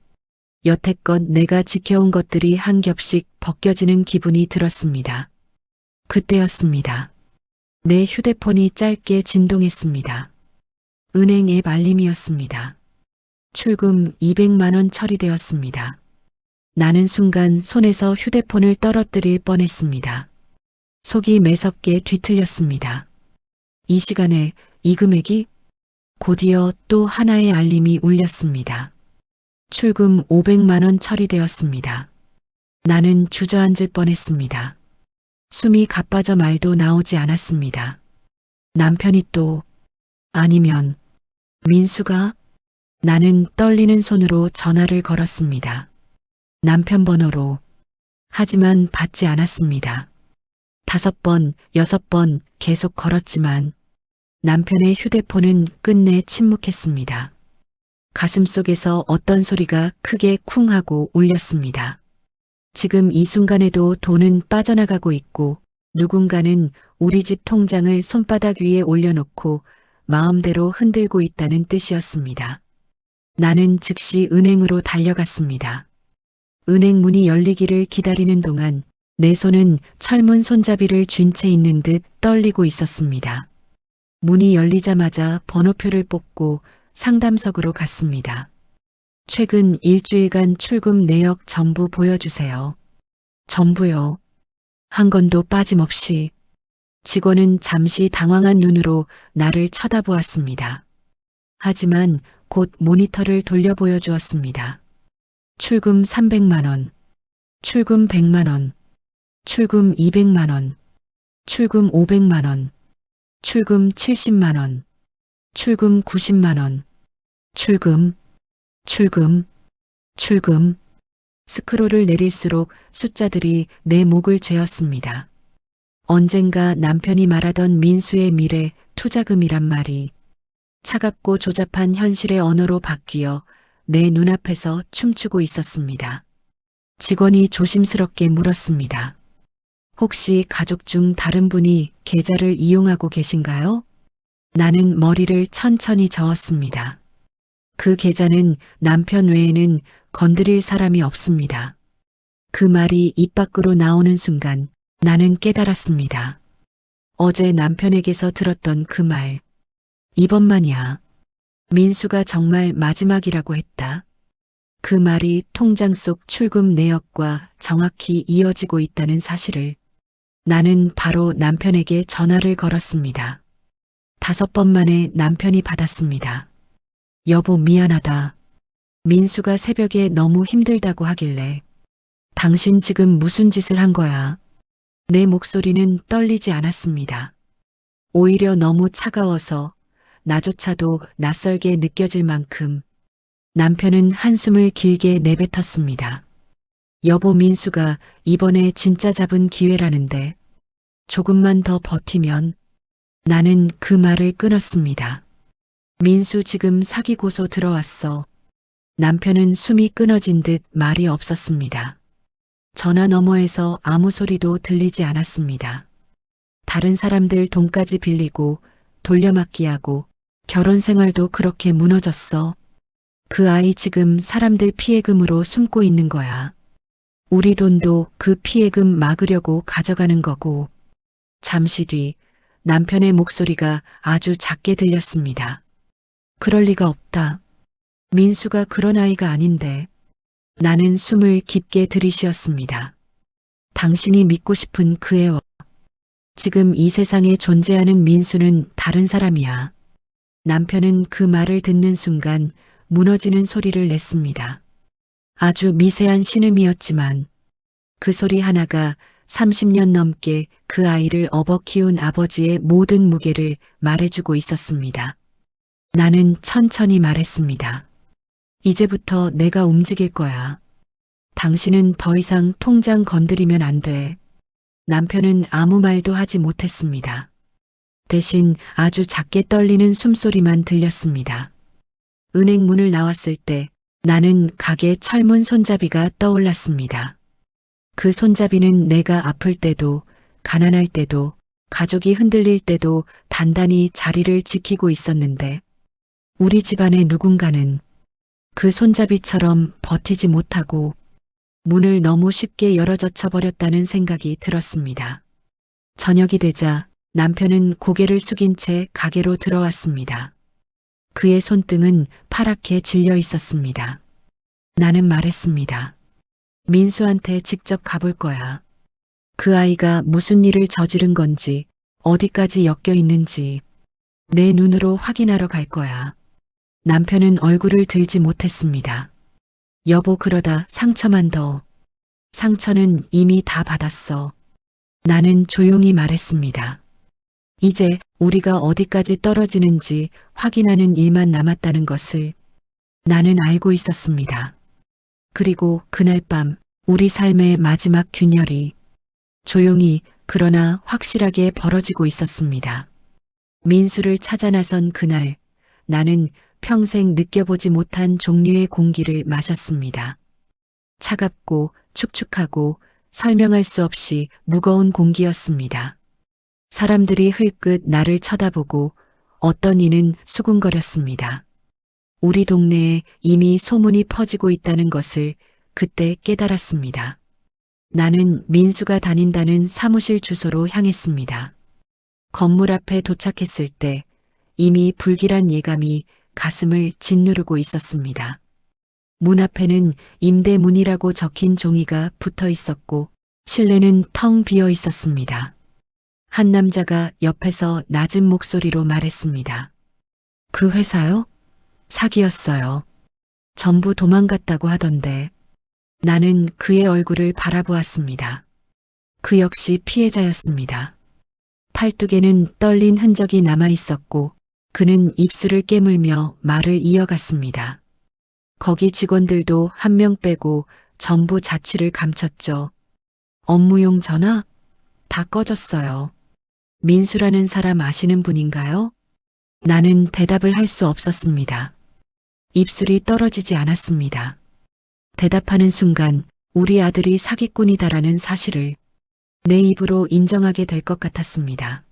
여태껏 내가 지켜온 것들이 한 겹씩 벗겨지는 기분이 들었습니다. 그때였습니다. 내 휴대폰이 짧게 진동했습니다. 은행 앱 알림이었습니다. 출금 200만 원 처리되었습니다. 나는 순간 손에서 휴대폰을 떨어뜨릴 뻔했습니다. 속이 매섭게 뒤틀렸습니다. 이 시간에 이 금액이? 곧이어 또 하나의 알림이 울렸습니다. 출금 500만 원 처리되었습니다. 나는 주저앉을 뻔했습니다. 숨이 가빠져 말도 나오지 않았습니다. 남편이 또, 아니면 민수가? 나는 떨리는 손으로 전화를 걸었습니다. 남편 번호로. 하지만 받지 않았습니다. 5번, 6번 계속 걸었지만 남편의 휴대폰은 끝내 침묵했습니다. 가슴속에서 어떤 소리가 크게 쿵 하고 울렸습니다. 지금 이 순간에도 돈은 빠져나가고 있고 누군가는 우리 집 통장을 손바닥 위에 올려놓고 마음대로 흔들고 있다는 뜻이었습니다. 나는 즉시 은행으로 달려갔습니다. 은행 문이 열리기를 기다리는 동안 내 손은 철문 손잡이를 쥔 채 있는 듯 떨리고 있었습니다. 문이 열리자마자 번호표를 뽑고 상담석으로 갔습니다. 최근 일주일간 출금 내역 전부 보여주세요. 전부요. 한 건도 빠짐없이. 직원은 잠시 당황한 눈으로 나를 쳐다보았습니다. 하지만 곧 모니터를 돌려 보여주었습니다. 출금 300만 원, 출금 100만 원, 출금 200만 원, 출금 500만 원, 출금 70만 원, 출금 90만 원, 출금, 출금, 출금. 스크롤을 내릴수록 숫자들이 내 목을 죄었습니다. 언젠가 남편이 말하던 민수의 미래 투자금이란 말이 차갑고 조잡한 현실의 언어로 바뀌어 내 눈앞에서 춤추고 있었습니다. 직원이 조심스럽게 물었습니다. 혹시 가족 중 다른 분이 계좌를 이용하고 계신가요? 나는 머리를 천천히 저었습니다. 그 계좌는 남편 외에는 건드릴 사람이 없습니다. 그 말이 입 밖으로 나오는 순간 나는 깨달았습니다. 어제 남편에게서 들었던 그 말. 이번만이야. 민수가 정말 마지막이라고 했다. 그 말이 통장 속 출금 내역과 정확히 이어지고 있다는 사실을. 나는 바로 남편에게 전화를 걸었습니다. 5번 만에 남편이 받았습니다. 여보 미안하다. 민수가 새벽에 너무 힘들다고 하길래. 당신 지금 무슨 짓을 한 거야? 내 목소리는 떨리지 않았습니다. 오히려 너무 차가워서 나조차도 낯설게 느껴질 만큼. 남편은 한숨을 길게 내뱉었습니다. 여보 민수가 이번에 진짜 잡은 기회라는데 조금만 더 버티면. 나는 그 말을 끊었습니다. 민수 지금 사기 고소 들어왔어. 남편은 숨이 끊어진 듯 말이 없었습니다. 전화 너머에서 아무 소리도 들리지 않았습니다. 다른 사람들 돈까지 빌리고 돌려막기하고 결혼 생활도 그렇게 무너졌어. 그 아이 지금 사람들 피해금으로 숨고 있는 거야. 우리 돈도 그 피해금 막으려고 가져가는 거고. 잠시 뒤 남편의 목소리가 아주 작게 들렸습니다. 그럴 리가 없다. 민수가 그런 아이가 아닌데. 나는 숨을 깊게 들이쉬었습니다. 당신이 믿고 싶은 그 애와 지금 이 세상에 존재하는 민수는 다른 사람이야. 남편은 그 말을 듣는 순간 무너지는 소리를 냈습니다. 아주 미세한 신음이었지만 그 소리 하나가 30년 넘게 그 아이를 업어 키운 아버지의 모든 무게를 말해주고 있었습니다. 나는 천천히 말했습니다. 이제부터 내가 움직일 거야. 당신은 더 이상 통장 건드리면 안 돼. 남편은 아무 말도 하지 못했습니다. 대신 아주 작게 떨리는 숨소리만 들렸습니다. 은행 문을 나왔을 때 나는 가게 철문 손잡이가 떠올랐습니다. 그 손잡이는 내가 아플 때도, 가난할 때도, 가족이 흔들릴 때도 단단히 자리를 지키고 있었는데 우리 집안의 누군가는 그 손잡이처럼 버티지 못하고 문을 너무 쉽게 열어젖혀 버렸다는 생각이 들었습니다. 저녁이 되자 남편은 고개를 숙인 채 가게로 들어왔습니다. 그의 손등은 파랗게 질려 있었습니다. 나는 말했습니다. 민수한테 직접 가볼 거야. 그 아이가 무슨 일을 저지른 건지, 어디까지 엮여 있는지 내 눈으로 확인하러 갈 거야. 남편은 얼굴을 들지 못했습니다. 여보, 그러다 상처만 더. 상처는 이미 다 받았어. 나는 조용히 말했습니다. 이제 우리가 어디까지 떨어지는지 확인하는 일만 남았다는 것을 나는 알고 있었습니다. 그리고 그날 밤 우리 삶의 마지막 균열이 조용히 그러나 확실하게 벌어지고 있었습니다. 민수를 찾아 나선 그날 나는 평생 느껴보지 못한 종류의 공기를 마셨습니다. 차갑고 축축하고 설명할 수 없이 무거운 공기였습니다. 사람들이 흘끗 나를 쳐다보고 어떤 이는 수군거렸습니다. 우리 동네에 이미 소문이 퍼지고 있다는 것을 그때 깨달았습니다. 나는 민수가 다닌다는 사무실 주소로 향했습니다. 건물 앞에 도착했을 때 이미 불길한 예감이 가슴을 짓누르고 있었습니다. 문 앞에는 임대문이라고 적힌 종이가 붙어 있었고 실내는 텅 비어 있었습니다. 한 남자가 옆에서 낮은 목소리로 말했습니다. 그 회사요? 사기였어요. 전부 도망갔다고 하던데. 나는 그의 얼굴을 바라보았습니다. 그 역시 피해자였습니다. 팔뚝에는 떨린 흔적이 남아 있었고 그는 입술을 깨물며 말을 이어갔습니다. 거기 직원들도 한 명 빼고 전부 자취를 감췄죠. 업무용 전화? 다 꺼졌어요. 민수라는 사람 아시는 분인가요? 나는 대답을 할 수 없었습니다. 입술이 떨어지지 않았습니다. 대답하는 순간 우리 아들이 사기꾼이다라는 사실을 내 입으로 인정하게 될 것 같았습니다.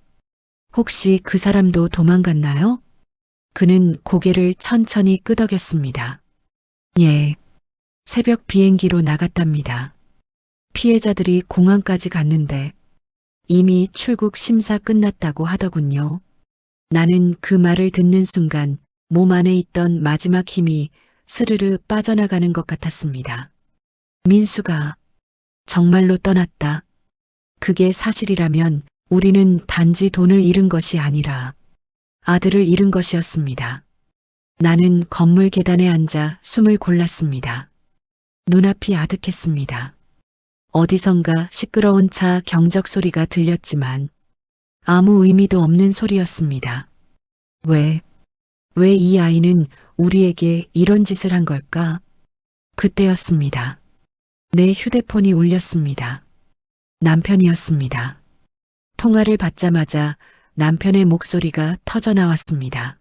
혹시 그 사람도 도망갔나요? 그는 고개를 천천히 끄덕였습니다. 예. 새벽 비행기로 나갔답니다. 피해자들이 공항까지 갔는데 이미 출국 심사 끝났다고 하더군요. 나는 그 말을 듣는 순간 몸 안에 있던 마지막 힘이 스르르 빠져나가는 것 같았습니다. 민수가 정말로 떠났다. 그게 사실이라면 우리는 단지 돈을 잃은 것이 아니라 아들을 잃은 것이었습니다. 나는 건물 계단에 앉아 숨을 골랐습니다. 눈앞이 아득했습니다. 어디선가 시끄러운 차 경적 소리가 들렸지만 아무 의미도 없는 소리였습니다. 왜 이 아이는 우리에게 이런 짓을 한 걸까? 그때였습니다. 내 휴대폰이 울렸습니다. 남편이었습니다. 통화를 받자마자 남편의 목소리가 터져나왔습니다.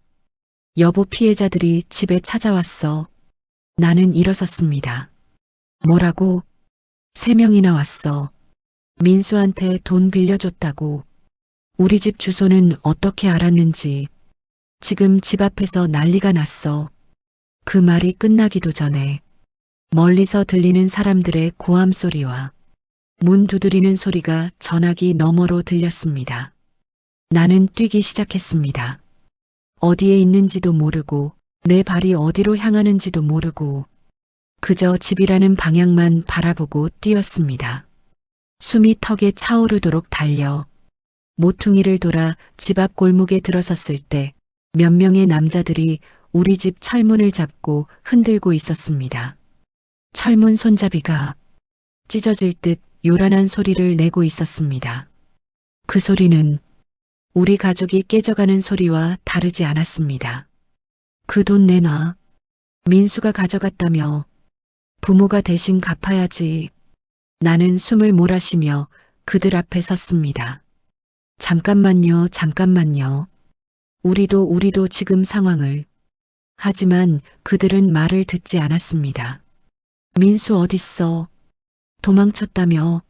여보, 피해자들이 집에 찾아왔어. 나는 일어섰습니다. 뭐라고? 3명이나 왔어. 민수한테 돈 빌려줬다고. 우리 집 주소는 어떻게 알았는지. 지금 집 앞에서 난리가 났어. 그 말이 끝나기도 전에 멀리서 들리는 사람들의 고함 소리와 문 두드리는 소리가 전화기 너머로 들렸습니다. 나는 뛰기 시작했습니다. 어디에 있는지도 모르고 내 발이 어디로 향하는지도 모르고 그저 집이라는 방향만 바라보고 뛰었습니다. 숨이 턱에 차오르도록 달려 모퉁이를 돌아 집 앞 골목에 들어섰을 때 몇 명의 남자들이 우리 집 철문을 잡고 흔들고 있었습니다. 철문 손잡이가 찢어질 듯 요란한 소리를 내고 있었습니다. 그 소리는 우리 가족이 깨져가는 소리와 다르지 않았습니다. 그 돈 내놔. 민수가 가져갔다며. 부모가 대신 갚아야지. 나는 숨을 몰아쉬며 그들 앞에 섰습니다. 잠깐만요, 잠깐만요. 우리도 지금 상황을. 하지만 그들은 말을 듣지 않았습니다. 민수 어딨어? 도망쳤다며?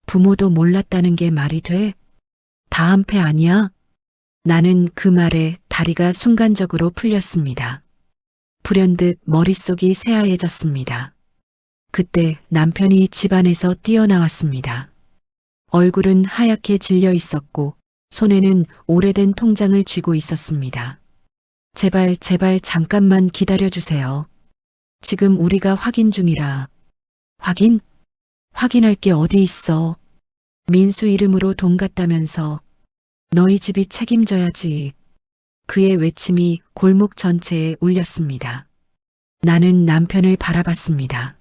부모도 몰랐다는 게 말이 돼? 다 한패 아니야? 나는 그 말에 다리가 순간적으로 풀렸습니다. 불현듯 머릿속이 새하얘졌습니다. 그때 남편이 집 안에서 뛰어나왔습니다. 얼굴은 하얗게 질려 있었고 손에는 오래된 통장을 쥐고 있었습니다. 제발 잠깐만 기다려주세요. 지금 우리가 확인 중이라. 확인? 확인할 게 어디 있어. 민수 이름으로 돈 갔다면서. 너희 집이 책임져야지. 그의 외침이 골목 전체에 울렸습니다. 나는 남편을 바라봤습니다.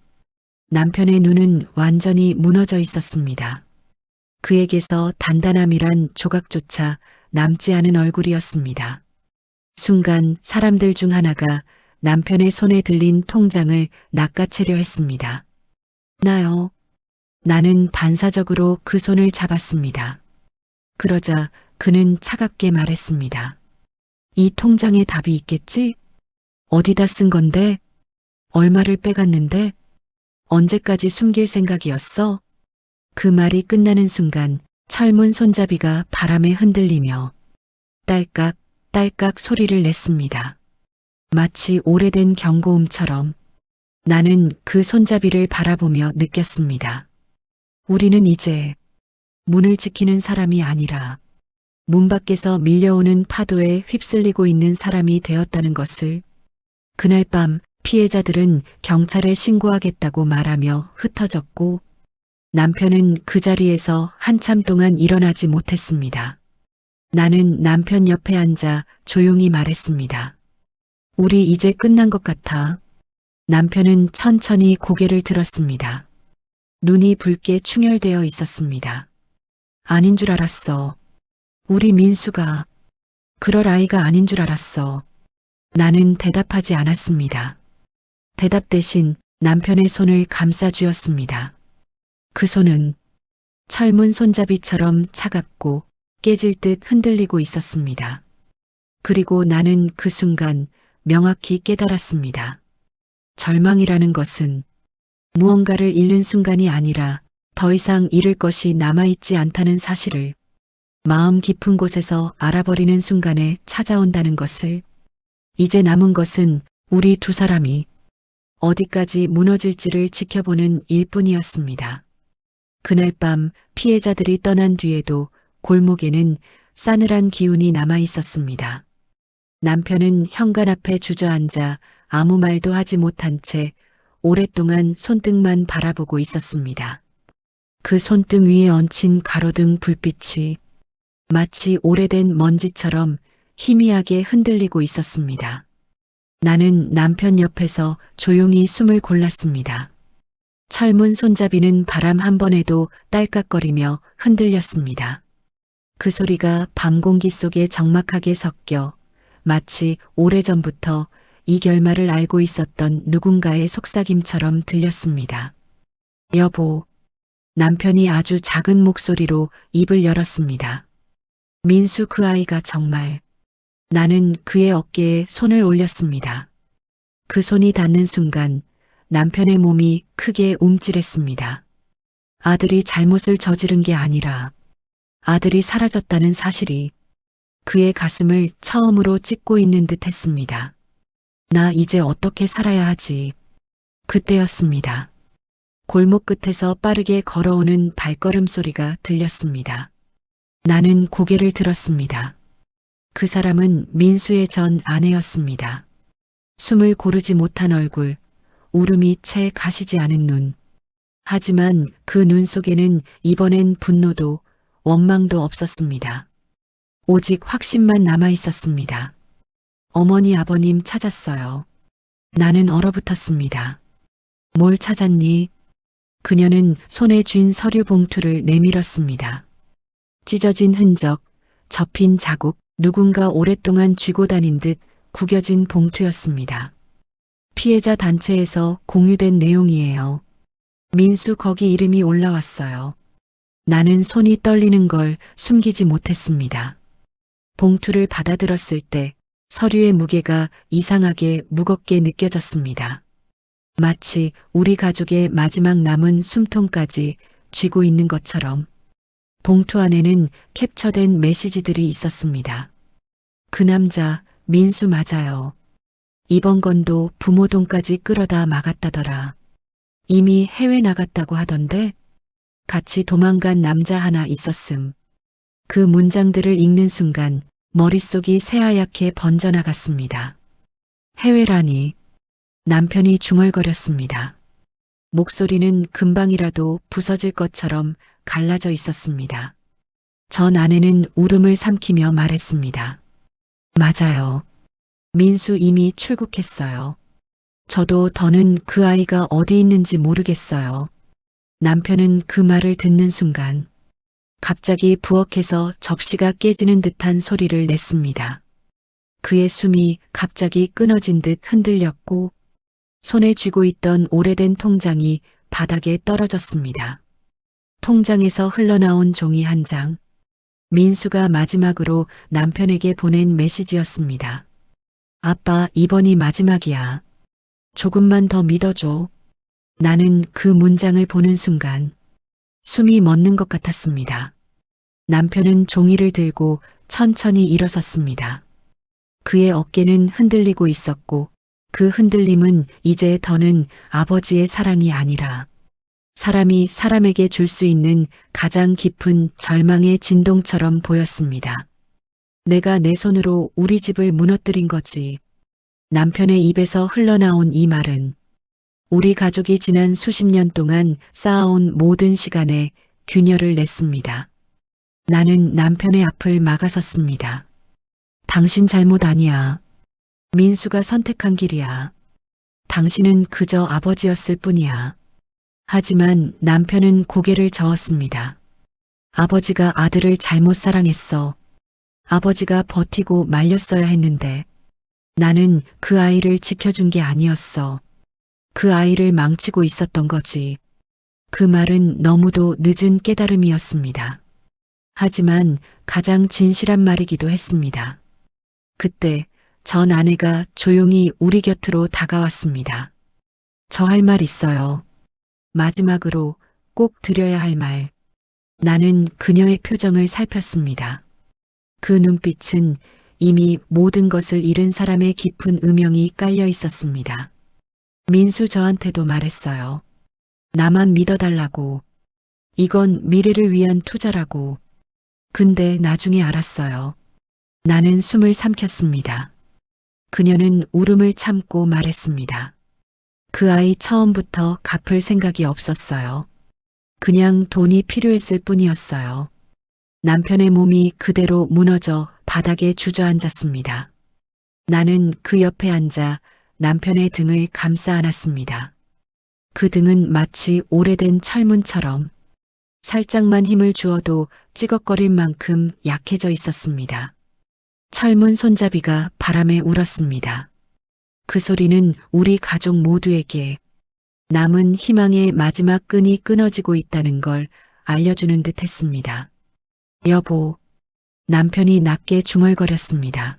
남편의 눈은 완전히 무너져 있었습니다. 그에게서 단단함이란 조각조차 남지 않은 얼굴이었습니다. 순간 사람들 중 하나가 남편의 손에 들린 통장을 낚아채려 했습니다. 나요. 나는 반사적으로 그 손을 잡았습니다. 그러자 그는 차갑게 말했습니다. 이 통장에 답이 있겠지? 어디다 쓴 건데? 얼마를 빼갔는데? 언제까지 숨길 생각이었어? 그 말이 끝나는 순간 철문 손잡이가 바람에 흔들리며 딸깍 딸깍 소리를 냈습니다. 마치 오래된 경고음처럼. 나는 그 손잡이를 바라보며 느꼈습니다. 우리는 이제 문을 지키는 사람이 아니라 문 밖에서 밀려오는 파도에 휩쓸리고 있는 사람이 되었다는 것을. 그날 밤 피해자들은 경찰에 신고하겠다고 말하며 흩어졌고 남편은 그 자리에서 한참 동안 일어나지 못했습니다. 나는 남편 옆에 앉아 조용히 말했습니다. 우리 이제 끝난 것 같아. 남편은 천천히 고개를 들었습니다. 눈이 붉게 충혈되어 있었습니다. 아닌 줄 알았어. 우리 민수가 그럴 아이가 아닌 줄 알았어. 나는 대답하지 않았습니다. 대답 대신 남편의 손을 감싸 쥐었습니다. 그 손은 철문 손잡이처럼 차갑고 깨질 듯 흔들리고 있었습니다. 그리고 나는 그 순간 명확히 깨달았습니다. 절망이라는 것은 무언가를 잃는 순간이 아니라 더 이상 잃을 것이 남아있지 않다는 사실을 마음 깊은 곳에서 알아버리는 순간에 찾아온다는 것을. 이제 남은 것은 우리 두 사람이 어디까지 무너질지를 지켜보는 일뿐이었습니다. 그날 밤 피해자들이 떠난 뒤에도 골목에는 싸늘한 기운이 남아 있었습니다. 남편은 현관 앞에 주저앉아 아무 말도 하지 못한 채 오랫동안 손등만 바라보고 있었습니다. 그 손등 위에 얹힌 가로등 불빛이 마치 오래된 먼지처럼 희미하게 흔들리고 있었습니다. 나는 남편 옆에서 조용히 숨을 골랐습니다. 철문 손잡이는 바람 한 번에도 딸깍거리며 흔들렸습니다. 그 소리가 밤 공기 속에 적막하게 섞여 마치 오래전부터 이 결말을 알고 있었던 누군가의 속삭임처럼 들렸습니다. 여보, 남편이 아주 작은 목소리로 입을 열었습니다. 민수 그 아이가 정말. 나는 그의 어깨에 손을 올렸습니다. 그 손이 닿는 순간 남편의 몸이 크게 움찔했습니다. 아들이 잘못을 저지른 게 아니라 아들이 사라졌다는 사실이 그의 가슴을 처음으로 찢고 있는 듯 했습니다. 나 이제 어떻게 살아야 하지? 그때였습니다. 골목 끝에서 빠르게 걸어오는 발걸음 소리가 들렸습니다. 나는 고개를 들었습니다. 그 사람은 민수의 전 아내였습니다. 숨을 고르지 못한 얼굴, 울음이 채 가시지 않은 눈. 하지만 그 눈 속에는 이번엔 분노도 원망도 없었습니다. 오직 확신만 남아 있었습니다. 어머니 아버님 찾았어요. 나는 얼어붙었습니다. 뭘 찾았니? 그녀는 손에 쥔 서류 봉투를 내밀었습니다. 찢어진 흔적, 접힌 자국, 누군가 오랫동안 쥐고 다닌 듯 구겨진 봉투였습니다. 피해자 단체에서 공유된 내용이에요. 민수 거기 이름이 올라왔어요. 나는 손이 떨리는 걸 숨기지 못했습니다. 봉투를 받아들었을 때 서류의 무게가 이상하게 무겁게 느껴졌습니다. 마치 우리 가족의 마지막 남은 숨통까지 쥐고 있는 것처럼. 봉투 안에는 캡처된 메시지들이 있었습니다. 그 남자 민수 맞아요. 이번 건도 부모 돈까지 끌어다 막았다더라. 이미 해외 나갔다고 하던데 같이 도망간 남자 하나 있었음. 그 문장들을 읽는 순간 머릿속이 새하얗게 번져나갔습니다. 해외라니. 남편이 중얼거렸습니다. 목소리는 금방이라도 부서질 것처럼 갈라져 있었습니다. 전 아내는 울음을 삼키며 말했습니다. 맞아요. 민수 이미 출국했어요. 저도 더는 그 아이가 어디 있는지 모르겠어요. 남편은 그 말을 듣는 순간 갑자기 부엌에서 접시가 깨지는 듯한 소리를 냈습니다. 그의 숨이 갑자기 끊어진 듯 흔들렸고 손에 쥐고 있던 오래된 통장이 바닥에 떨어졌습니다. 통장에서 흘러나온 종이 한 장. 민수가 마지막으로 남편에게 보낸 메시지였습니다. 아빠, 이번이 마지막이야. 조금만 더 믿어줘. 나는 그 문장을 보는 순간 숨이 멎는 것 같았습니다. 남편은 종이를 들고 천천히 일어섰습니다. 그의 어깨는 흔들리고 있었고 그 흔들림은 이제 더는 아버지의 사랑이 아니라 사람이 사람에게 줄 수 있는 가장 깊은 절망의 진동처럼 보였습니다. 내가 내 손으로 우리 집을 무너뜨린 거지. 남편의 입에서 흘러나온 이 말은 우리 가족이 지난 수십 년 동안 쌓아온 모든 시간에 균열을 냈습니다. 나는 남편의 앞을 막아섰습니다. 당신 잘못 아니야. 민수가 선택한 길이야. 당신은 그저 아버지였을 뿐이야. 하지만 남편은 고개를 저었습니다. 아버지가 아들을 잘못 사랑했어. 아버지가 버티고 말렸어야 했는데 나는 그 아이를 지켜준 게 아니었어. 그 아이를 망치고 있었던 거지. 그 말은 너무도 늦은 깨달음이었습니다. 하지만 가장 진실한 말이기도 했습니다. 그때 전 아내가 조용히 우리 곁으로 다가왔습니다. 저 할 말 있어요. 마지막으로 꼭 드려야 할 말. 나는 그녀의 표정을 살폈습니다. 그 눈빛은 이미 모든 것을 잃은 사람의 깊은 음영이 깔려 있었습니다. 민수 저한테도 말했어요. 나만 믿어달라고. 이건 미래를 위한 투자라고. 근데 나중에 알았어요. 나는 숨을 삼켰습니다. 그녀는 울음을 참고 말했습니다. 그 아이 처음부터 갚을 생각이 없었어요. 그냥 돈이 필요했을 뿐이었어요. 남편의 몸이 그대로 무너져 바닥에 주저앉았습니다. 나는 그 옆에 앉아 남편의 등을 감싸 안았습니다. 그 등은 마치 오래된 철문처럼 살짝만 힘을 주어도 찌걱거릴 만큼 약해져 있었습니다. 철문 손잡이가 바람에 울었습니다. 그 소리는 우리 가족 모두에게 남은 희망의 마지막 끈이 끊어지고 있다는 걸 알려주는 듯 했습니다. 여보, 남편이 낮게 중얼거렸습니다.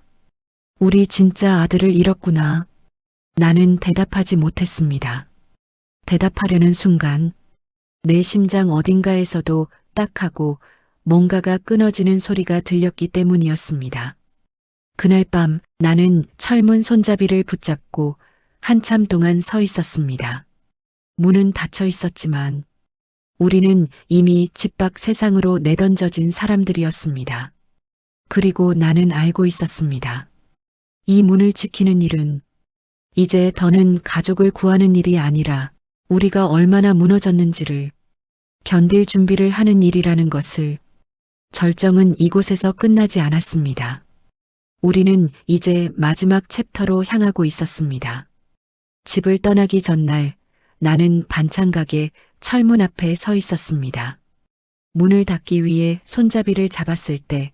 우리 진짜 아들을 잃었구나. 나는 대답하지 못했습니다. 대답하려는 순간 내 심장 어딘가에서도 딱 하고 뭔가가 끊어지는 소리가 들렸기 때문이었습니다. 그날 밤 나는 철문 손잡이를 붙잡고 한참 동안 서 있었습니다. 문은 닫혀 있었지만 우리는 이미 집 밖 세상으로 내던져진 사람들이었습니다. 그리고 나는 알고 있었습니다. 이 문을 지키는 일은 이제 더는 가족을 구하는 일이 아니라 우리가 얼마나 무너졌는지를 견딜 준비를 하는 일이라는 것을. 절정은 이곳에서 끝나지 않았습니다. 우리는 이제 마지막 챕터로 향하고 있었습니다. 집을 떠나기 전날 나는 반창각에 철문 앞에 서 있었습니다. 문을 닫기 위해 손잡이를 잡았을 때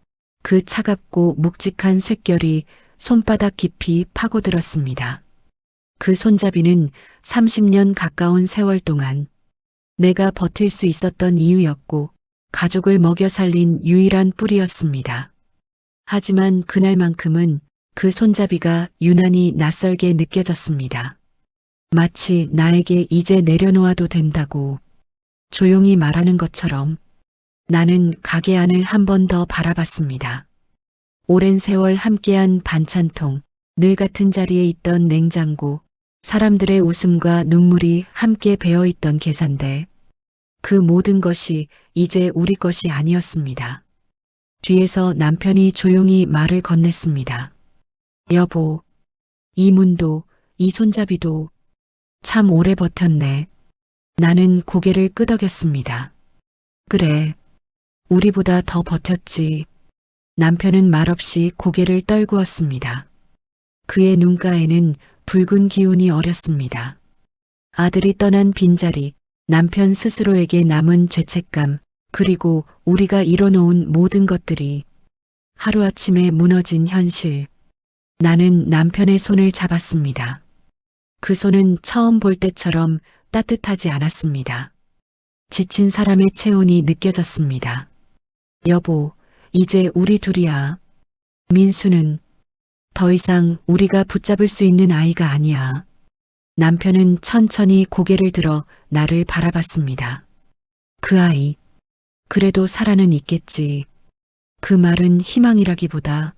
그 차갑고 묵직한 쇳결이 손바닥 깊이 파고들었습니다. 그 손잡이는 30년 가까운 세월 동안 내가 버틸 수 있었던 이유였고 가족을 먹여 살린 유일한 뿌리였습니다. 하지만 그날만큼은 그 손잡이가 유난히 낯설게 느껴졌습니다. 마치 나에게 이제 내려놓아도 된다고 조용히 말하는 것처럼 나는 가게 안을 한 번 더 바라봤습니다. 오랜 세월 함께한 반찬통, 늘 같은 자리에 있던 냉장고, 사람들의 웃음과 눈물이 함께 배어있던 계산대. 그 모든 것이 이제 우리 것이 아니었습니다. 뒤에서 남편이 조용히 말을 건넸습니다. 여보, 이 문도, 이 손잡이도 참 오래 버텼네. 나는 고개를 끄덕였습니다. 그래, 우리보다 더 버텼지. 남편은 말없이 고개를 떨구었습니다. 그의 눈가에는 붉은 기운이 어렸습니다. 아들이 떠난 빈자리, 남편 스스로에게 남은 죄책감, 그리고 우리가 이뤄놓은 모든 것들이 하루아침에 무너진 현실. 나는 남편의 손을 잡았습니다. 그 손은 처음 볼 때처럼 따뜻하지 않았습니다. 지친 사람의 체온이 느껴졌습니다. 여보, 이제 우리 둘이야. 민수는 더 이상 우리가 붙잡을 수 있는 아이가 아니야. 남편은 천천히 고개를 들어 나를 바라봤습니다. 그 아이, 그래도 살아는 있겠지. 그 말은 희망이라기보다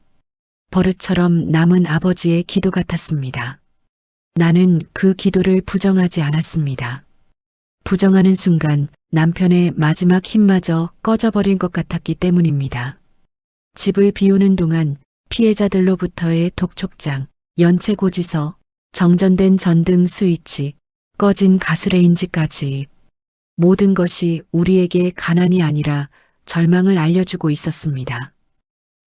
버릇처럼 남은 아버지의 기도 같았습니다. 나는 그 기도를 부정하지 않았습니다. 부정하는 순간 남편의 마지막 힘마저 꺼져버린 것 같았기 때문입니다. 집을 비우는 동안 피해자들로부터의 독촉장, 연체고지서, 정전된 전등 스위치, 꺼진 가스레인지까지 모든 것이 우리에게 가난이 아니라 절망을 알려주고 있었습니다.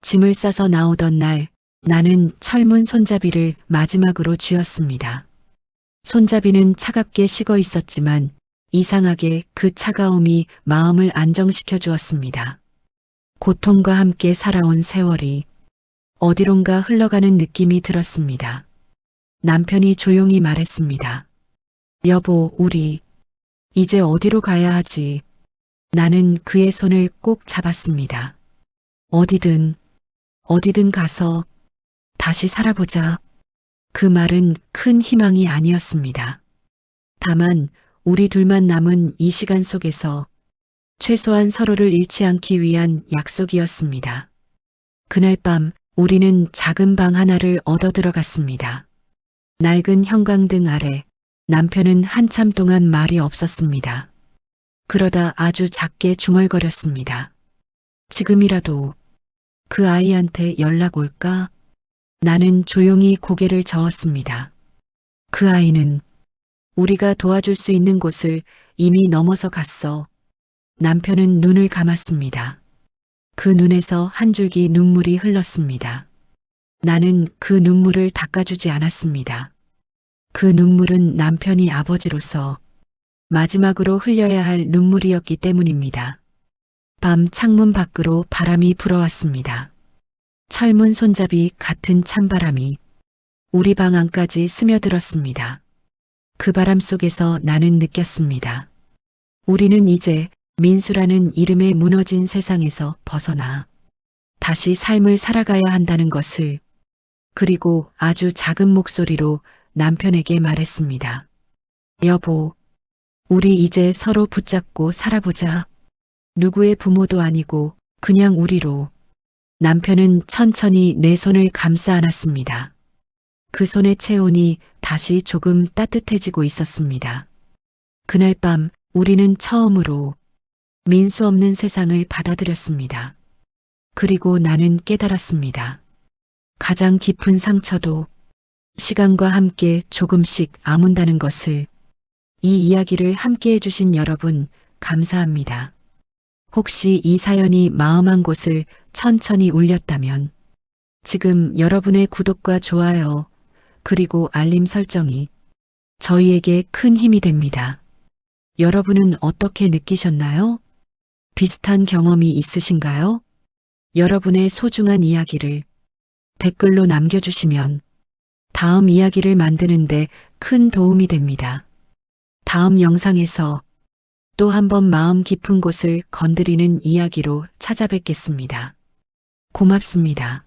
짐을 싸서 나오던 날 나는 철문 손잡이를 마지막으로 쥐었습니다. 손잡이는 차갑게 식어 있었지만 이상하게 그 차가움이 마음을 안정시켜 주었습니다. 고통과 함께 살아온 세월이 어디론가 흘러가는 느낌이 들었습니다. 남편이 조용히 말했습니다. 여보, 우리 이제 어디로 가야 하지? 나는 그의 손을 꼭 잡았습니다. 어디든 가서 다시 살아보자. 그 말은 큰 희망이 아니었습니다. 다만 우리 둘만 남은 이 시간 속에서 최소한 서로를 잃지 않기 위한 약속이었습니다. 그날 밤 우리는 작은 방 하나를 얻어 들어갔습니다. 낡은 형광등 아래 남편은 한참 동안 말이 없었습니다. 그러다 아주 작게 중얼거렸습니다. 지금이라도 그 아이한테 연락 올까? 나는 조용히 고개를 저었습니다. 그 아이는 우리가 도와줄 수 있는 곳을 이미 넘어서 갔어. 남편은 눈을 감았습니다. 그 눈에서 한 줄기 눈물이 흘렀습니다. 나는 그 눈물을 닦아주지 않았습니다. 그 눈물은 남편이 아버지로서 마지막으로 흘려야 할 눈물이었기 때문입니다. 밤 창문 밖으로 바람이 불어왔습니다. 철문 손잡이 같은 찬바람이 우리 방 안까지 스며들었습니다. 그 바람 속에서 나는 느꼈습니다. 우리는 이제 민수라는 이름에 무너진 세상에서 벗어나 다시 삶을 살아가야 한다는 것을, 그리고 아주 작은 목소리로 남편에게 말했습니다. 여보, 우리 이제 서로 붙잡고 살아보자. 누구의 부모도 아니고 그냥 우리로. 남편은 천천히 내 손을 감싸 안았습니다. 그 손의 체온이 다시 조금 따뜻해지고 있었습니다. 그날 밤 우리는 처음으로 민수 없는 세상을 받아들였습니다. 그리고 나는 깨달았습니다. 가장 깊은 상처도 시간과 함께 조금씩 아문다는 것을. 이 이야기를 함께 해주신 여러분, 감사합니다. 혹시 이 사연이 마음 한 곳을 천천히 울렸다면 지금 여러분의 구독과 좋아요, 그리고 알림 설정이 저희에게 큰 힘이 됩니다. 여러분은 어떻게 느끼셨나요? 비슷한 경험이 있으신가요? 여러분의 소중한 이야기를 댓글로 남겨주시면 다음 이야기를 만드는데 큰 도움이 됩니다. 다음 영상에서 또 한 번 마음 깊은 곳을 건드리는 이야기로 찾아뵙겠습니다. 고맙습니다.